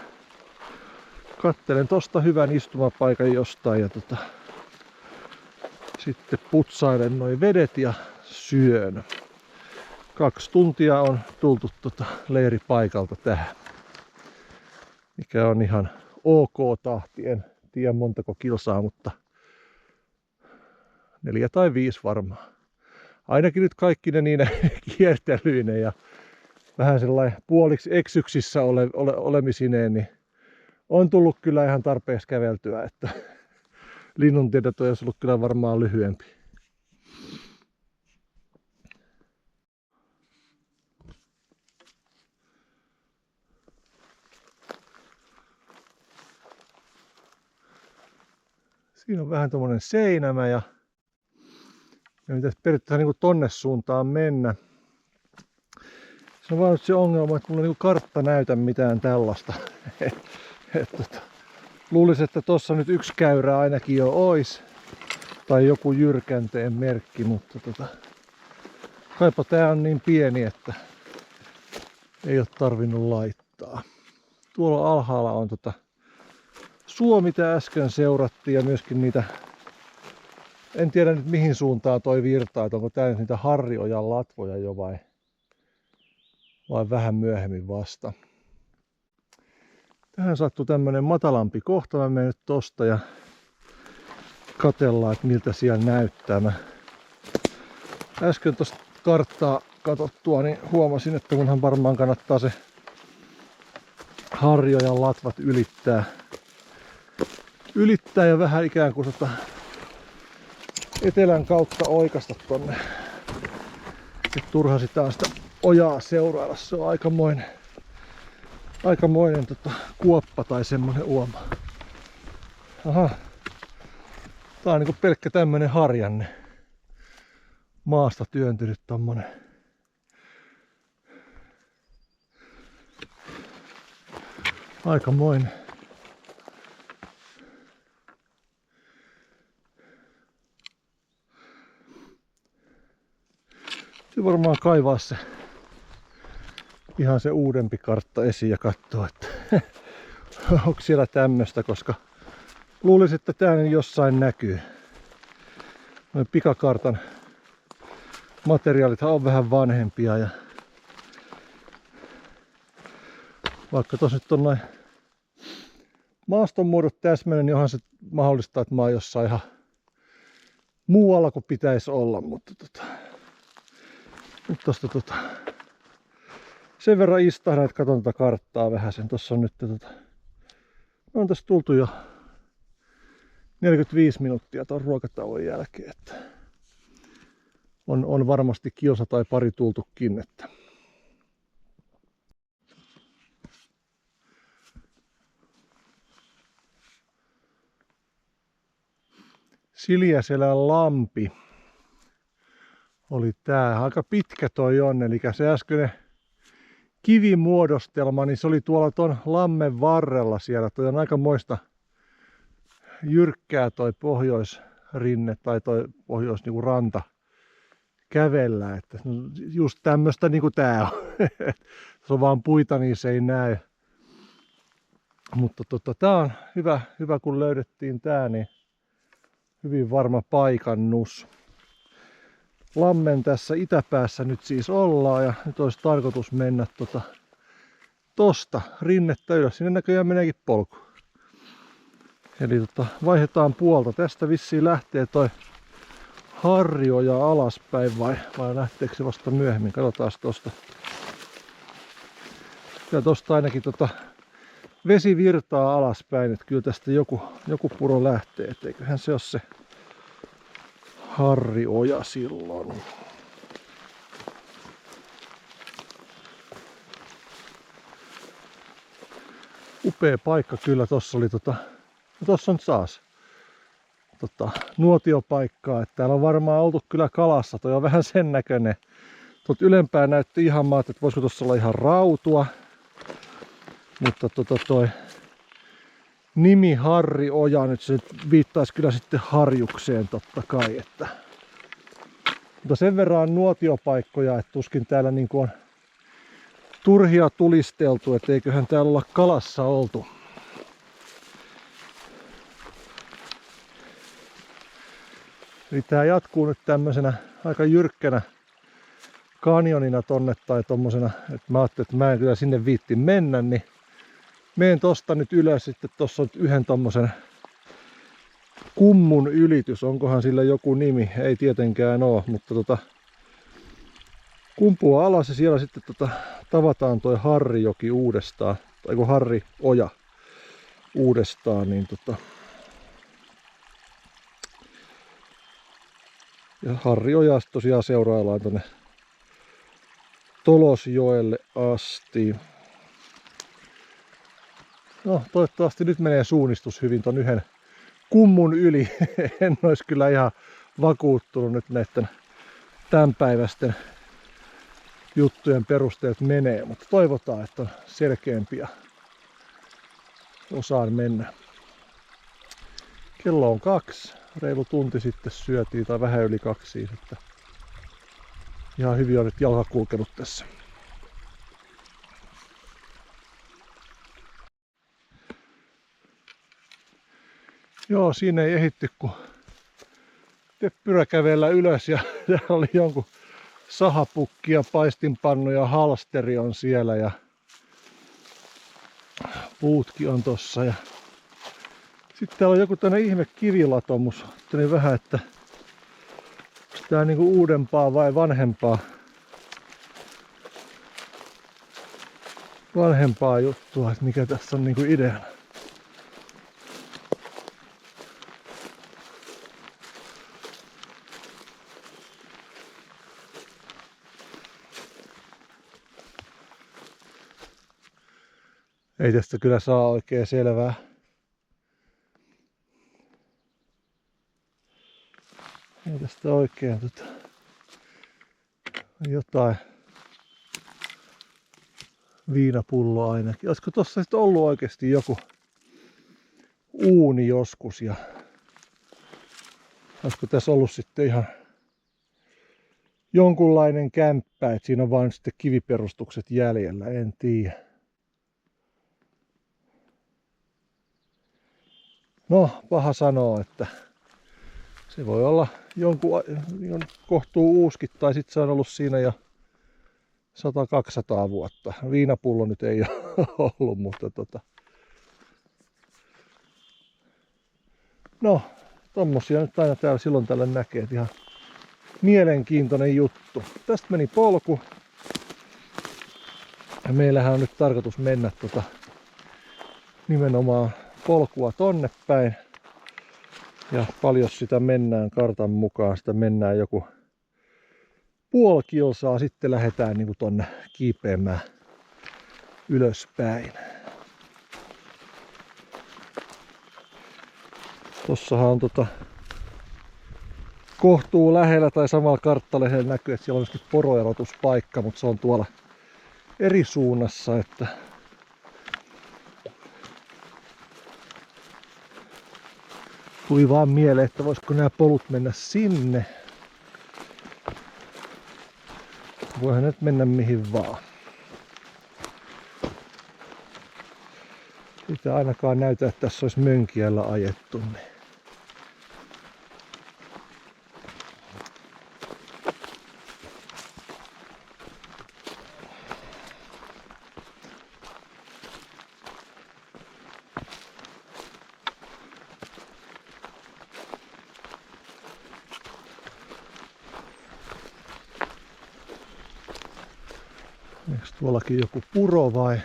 Speaker 1: kattelen tosta hyvän istumapaikan jostain ja sitten putsailen noi vedet ja syön. 2 tuntia on tultu leiripaikalta tähän. Mikä on ihan ok tahti. En tiedä montako kilsaa, mutta 4 tai 5 varmaan. Ainakin nyt kaikki ne niinä kiertelyineen ja vähän sellainen puoliksi eksyksissä olemisineen, niin on tullut kyllä ihan tarpeeksi käveltyä, että linnuntiedot olisi ollut kyllä varmaan lyhyempi. Siinä on vähän tommonen seinämä ja pitäisi periaatteessa niin tonne suuntaan mennä. Se on vaan nyt se ongelma, että mulla ei kartta näytä mitään tällaista. Luulisin, että tossa nyt yksi käyrä ainakin jo ois. Tai joku jyrkänteen merkki, mutta kaipa tää on niin pieni, että ei ole tarvinnut laittaa. Tuolla alhaalla on suo, mitä äsken seurattiin ja myöskin niitä, en tiedä nyt mihin suuntaan toi virtaa, että onko tää niitä Harriojan latvoja jo vai vähän myöhemmin vasta. Tähän sattui tämmönen matalampi kohta, mä menen nyt tosta ja katellaan, että miltä siellä näyttää. Mä äsken tosta karttaa katsottua, niin huomasin, että munhan varmaan kannattaa se Harriojan latvat ylittää ja vähän ikään kuin etelän kautta oikasta tonne. Sitten turha sitä sitä ojaa seurailla, se on aikamoinen kuoppa tai semmonen uoma. Aha. Tää on niinku pelkkä tämmönen harjanne. Maasta työntynyt tommonen. Aikamoinen. Sitten varmaan kaivaa se ihan se uudempi kartta esiin ja katsoa, että onko siellä tämmöstä, koska luulisin, että tää jossain näkyy. Noin pikakartan materiaalithan on vähän vanhempia ja vaikka tos nyt on noin maastonmuodot täsmälleen, niin onhan se mahdollista, että mä oon jossain ihan muualla kuin pitäisi olla, mutta nyt tosta sen verran istahdan, että katon tätä karttaa vähän sen. Tossa on nyt on tässä tultu jo 45 minuuttia tuon ruokatauon jälkeen, että on varmasti kilsa tai pari tultukin, että Siljäselän lampi oli tää. Aika pitkä toi on, eli se äskeinen kivimuodostelma, niin se oli tuolla ton lammen varrella siellä. Toi on aikamoista jyrkkää toi pohjoisrinne tai toi pohjois niinku ranta kävellä. Että just tämmöstä niinku tää on. Se on vaan puita, niin se ei näy. Mutta tää on hyvä kun löydettiin tää, niin hyvin varma paikannus. Lammen tässä itäpäässä nyt siis ollaan ja nyt olisi tarkoitus mennä tosta rinnettä ylös. Sinne näköjään meneekin polku. Eli vaihdetaan puolta. Tästä vissiin lähtee toi Harrioja alaspäin vai lähteekö se vasta myöhemmin? Katsotaan tosta. Ja tosta ainakin vesi virtaa alaspäin, että kyllä tästä joku puro lähtee. Et eiköhän se ole se Harrioja silloin. Upea paikka kyllä, tossa oli tossa on taas nuotiopaikkaa, että täällä on varmaan oltu kyllä kalassa, toi on vähän sen näköinen. Tuolta ylempää näytti ihan maat, että voisiko tossa olla ihan rautua. Mutta toi nimi Harrioja nyt se viittaisi kyllä sitten harjukseen totta kai, että. Mutta sen verran on nuotiopaikkoja, että tuskin täällä niinku on turhia tulisteltu, että eiköhän täällä olla kalassa oltu. Eli tää jatkuu nyt tämmöisenä aika jyrkkänä kanjonina tonne tai tommosena, että mä ajattelin, että mä en kyllä sinne viitti mennä, niin menen tosta nyt ylös. Sitten tossa on yhden tommosen kummun ylitys. Onkohan sillä joku nimi? Ei tietenkään oo, mutta kumpua alas ja siellä sitten tavataan toi Harrijoki uudestaan. Tai kun Harrioja uudestaan, niin ja Harriojaa tosiaan seuraillaan tonne Tolosjoelle asti. No, toivottavasti nyt menee suunnistus hyvin ton yhden kummun yli. En olisi kyllä ihan vakuuttunut nyt näiden tämänpäiväisten juttujen perusteet menee, mutta toivotaan, että on selkeämpiä. Osaan mennä. Kello on 2. Reilu tunti sitten syötiin, tai vähän yli 2 siis, että ihan hyvin on nyt jalka kulkenut tässä. Joo, siinä ei ehitty kun teppyrä kävellä ylös ja täällä oli jonkun sahapukki ja paistinpannu ja halsteri on siellä ja puutkin on tossa. Ja sitten täällä on joku tämmönen ihme kivilatomus. Ajattelin vähän, että onko tää niinku uudempaa vai vanhempaa juttua, että mikä tässä on niinku ideana. Ei tästä kyllä saa oikein selvää. Ei tästä oikein jotain viinapulloa ainakin. Olisiko tossa sitten ollut oikeasti joku uuni joskus ja olisiko tässä ollut sitten ihan jonkunlainen kämppä, että siinä on vain sitten kiviperustukset jäljellä, en tiedä. No, paha sanoa, että se voi olla jonkun kohtuu uuskin tai sitten se on ollut siinä jo 100-200 vuotta. Viinapullo nyt ei ole ollut, mutta no, tommosia nyt aina täällä silloin tällä näkee, että ihan mielenkiintoinen juttu. Tästä meni polku. Ja meillähän on nyt tarkoitus mennä nimenomaan polkua tonne päin. Ja paljon sitä mennään kartan mukaan. Sitä mennään joku puoli kilsaa. Sitten lähdetään niin kuin tonne kiipeämään ylöspäin. Tossahan on kohtuu lähellä tai samalla karttalehdellä näkyy, että siellä on myöskin poroerotuspaikka, mutta se on tuolla eri suunnassa, että tuli vaan mieleen, että voisiko nämä polut mennä sinne. Voihan nyt mennä mihin vaan. Sitä ainakaan näytä, että tässä olisi mönkijällä ajettu. Niin. Eikö tuollakin joku puro vai?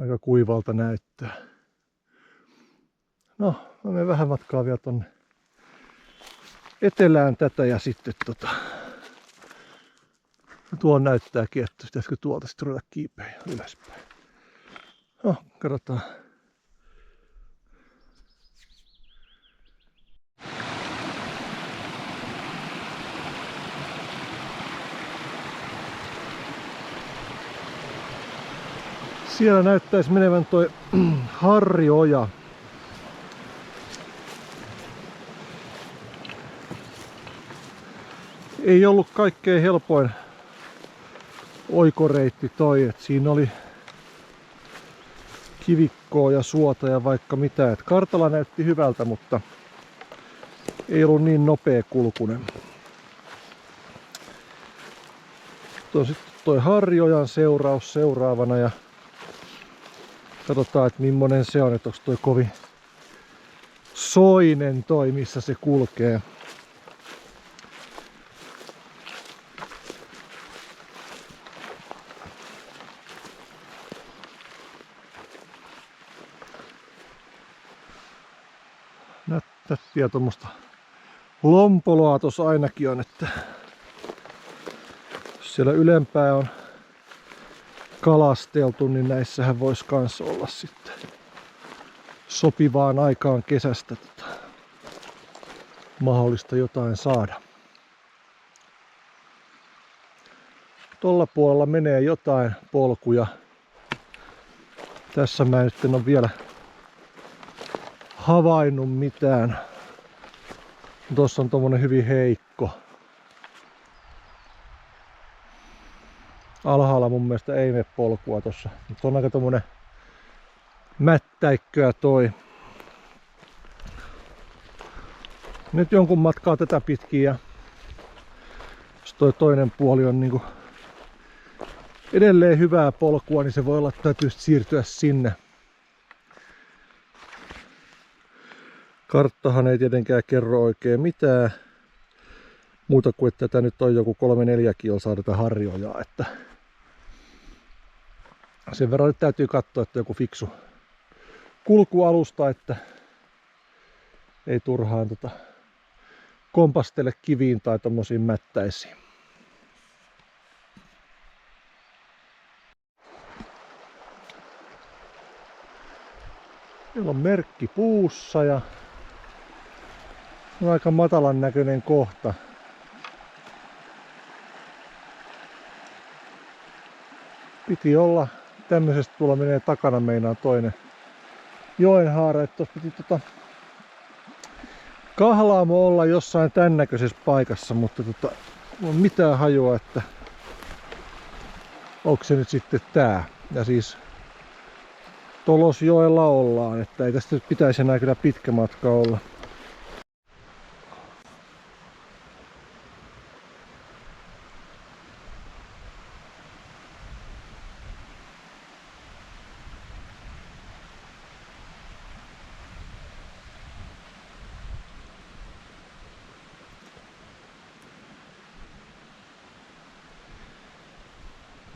Speaker 1: Aika kuivalta näyttää. No, mä menen vähän matkaa vielä tonne etelään tätä ja sitten tuo näyttääkin, että pitäisikö tuolta sitten ruveta kiipeä ylöspäin. No, katsotaan. Siellä näyttäisi menevän toi Harrioja. Ei ollut kaikkein helpoin oikoreitti toi, että siinä oli kivikkoa ja suota ja vaikka mitä. Et kartalla näytti hyvältä, mutta ei ollut niin nopea kulkunen. Tuo on sitten toi Harriojan seuraus seuraavana ja katsotaan, että millainen se on, että onko toi kovin soinen toi, missä se kulkee. Nättiä tuommoista lompoloa tuossa ainakin on, että jos siellä ylempää on kalasteltu, niin näissähän voisi kans olla sitten sopivaan aikaan kesästä mahdollista jotain saada. Tuolla puolella menee jotain polkuja. Tässä mä nyt en ole vielä havainnut mitään. Tuossa on tommonen hyvin heikko. Alhaalla mun mielestä ei mene polkua tossa. Mutta on aika tommonen mättäikköä toi. Nyt jonkun matkaa tätä pitkin ja jos toi toinen puoli on niinku edelleen hyvää polkua, niin se voi olla, että täytyy siirtyä sinne. Karttahan ei tietenkään kerro oikein mitään. Muuta kuin, että tätä nyt on joku 3-4 kilsaa tätä Harriojaa. Että sen verran nyt täytyy katsoa, että joku fiksu kulkualusta, että ei turhaan kompastele kiviin tai tommosiin mättäisiin. Meillä on merkki puussa ja on aika matalan näköinen kohta. Piti olla tämmöisestä, tuolla menee takana meinaa toinen joenhaara, että tuossa piti kahlaamo olla jossain tän näköisessä paikassa, mutta on mitään hajua, että onko se nyt sitten tää. Ja siis Tolosjoella ollaan, että ei tästä nyt pitäisi enää kyllä pitkä matka olla.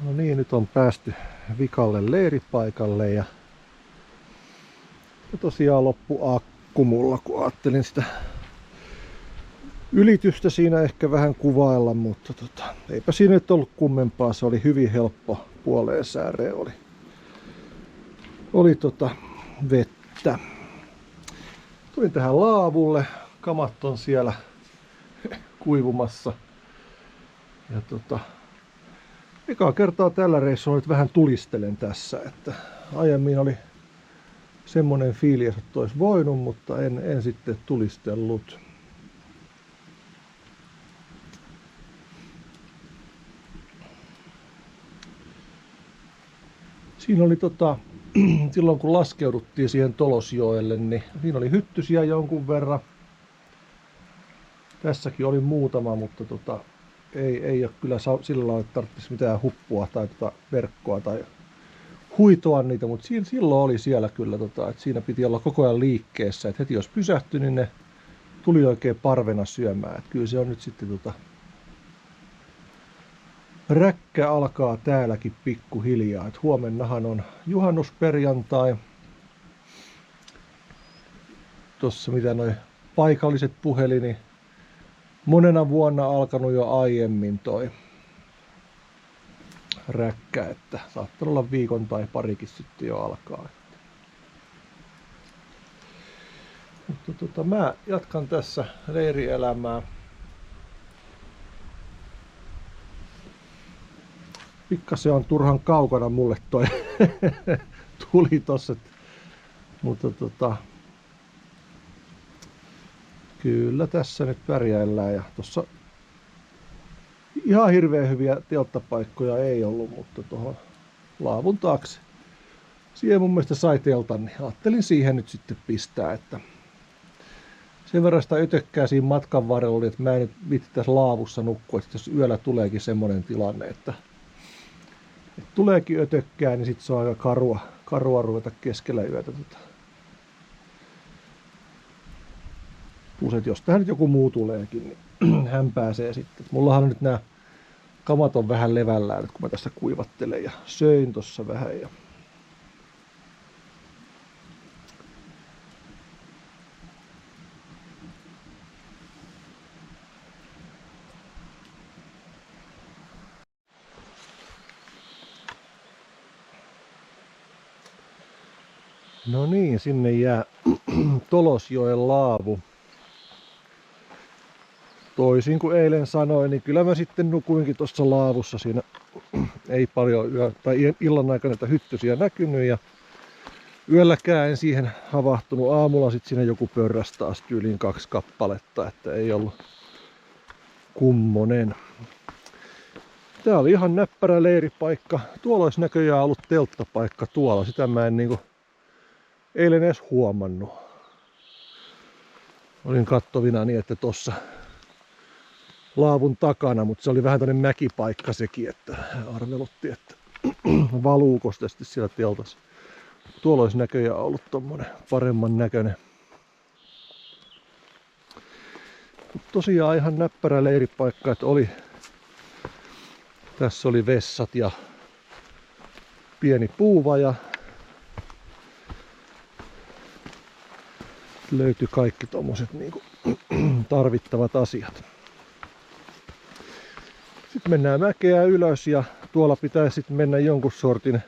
Speaker 1: No niin, nyt on päästy vikalle leiripaikalle ja tosiaan loppu akku mulla, kun ajattelin sitä ylitystä siinä ehkä vähän kuvailla, mutta eipä siinä nyt ollut kummempaa, se oli hyvin helppo puoleen sääreen oli vettä. Tulin tähän laavulle. Kamat on siellä kuivumassa. Ja ekaa kertaa tällä reissulla nyt vähän tulistelen tässä, että aiemmin oli semmonen fiilis, että olisi voinut, mutta en sitten tulistellut. Siinä oli silloin kun laskeuduttiin siihen Tolosjoelle, niin siinä oli hyttysiä jonkun verran. Tässäkin oli muutama, mutta ei ole kyllä sillä lailla, että tarvitsisi mitään huppua tai verkkoa tai huitoa niitä, mutta silloin oli siellä kyllä, että siinä piti olla koko ajan liikkeessä, että heti jos pysähtyi, niin ne tuli oikein parvena syömään. Että kyllä se on nyt sitten räkkä alkaa täälläkin pikkuhiljaa. Et huomennahan on juhannusperjantai. Tossa mitä noi paikalliset puheli, niin monena vuonna alkanut jo aiemmin toi räkkä, että saattaa olla viikon tai parikin sitten jo alkaa. Mutta mä jatkan tässä leirielämää. Pikkasen on turhan kaukana mulle toi tuli tossa, mutta kyllä tässä nyt pärjäillään ja tossa ihan hirveän hyviä telttapaikkoja ei ollut, mutta tuohon laavun taakse. Siihen mun mielestä sai teltan, niin ajattelin siihen nyt sitten pistää, että sen verran sitä ötökkää siinä matkan varrella oli, että mä en nyt viitti tässä laavussa nukkua, että jos yöllä tuleekin semmoinen tilanne, että tuleekin ötökkää, niin sit se on aika karua ruveta keskellä yötä. Plus, että jos tähän nyt joku muu tuleekin, niin hän pääsee sitten. Mullahan nyt nämä kamat on vähän levällään, kun mä tässä kuivattelen ja söin tossa vähän. Ja no niin, sinne jää Tolosjoen laavu. Toisin kuin eilen sanoin, niin kyllä mä sitten nukuinkin tuossa laavussa. Siinä ei paljon illan aikana näitä hyttysiä näkynyt ja yölläkään en siihen havahtunut. Aamulla sitten siinä joku pörräs taas tyyliin 2 kappaletta, että ei ollut kummonen. Tää oli ihan näppärä leiripaikka. Tuolla olisi näköjään ollut telttapaikka tuolla. Sitä mä en eilen edes huomannut. Olin kattovina niin, että tossa laavun takana, mutta se oli vähän tämmönen mäkipaikka sekin, että arvelutti, että valuuko sitä sitten siellä teltassa. Tuolla olisi näköjään ollut tommonen paremman näköinen. Tosiaan ihan näppärä leiripaikka, että tässä oli vessat ja pieni puuvaja. Löytyi kaikki tommoset niinku tarvittavat asiat. Sitten mennään mäkeä ylös ja tuolla pitäisi sitten mennä jonkun sortin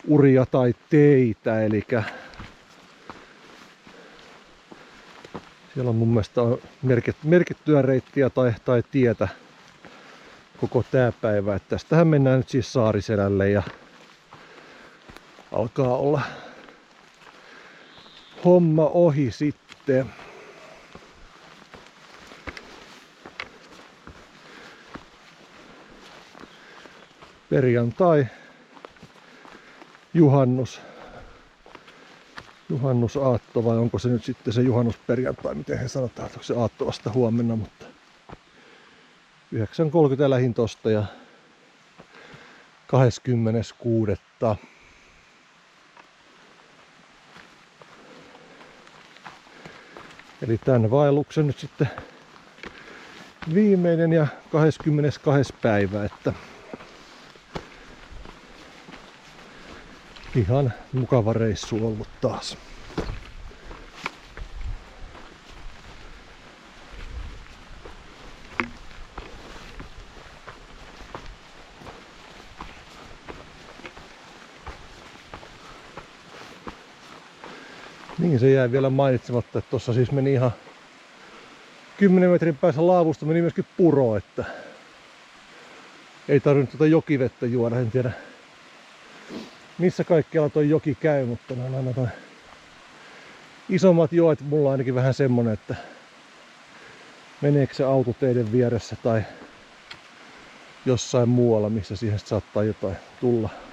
Speaker 1: uria tai teitä, eli siellä on mun mielestä merkittyä reittiä tai tietä koko tää päivä. Et tästähän mennään nyt siis Saariselälle ja alkaa olla homma ohi sitten. Perjantai, juhannusaatto vai onko se nyt sitten se juhannusperjantai, miten he sanotaan, onko se aatto vasta huomenna, mutta 9.30 lähin tosta ja 26. Eli tämän vaelluksen nyt sitten viimeinen ja 22. päivä, että ihan mukava reissu ollut taas. Niin se jäi vielä mainitsematta, että tossa siis meni ihan 10 metrin päässä laavusta meni myöskin puro, että ei tarvinnut tuota jokivettä juoda. En tiedä missä kaikkialla toi joki käy, mutta aina toi isommat joet mulla on ainakin vähän semmonen, että meneekö se autoteiden vieressä tai jossain muualla, missä siihen saattaa jotain tulla.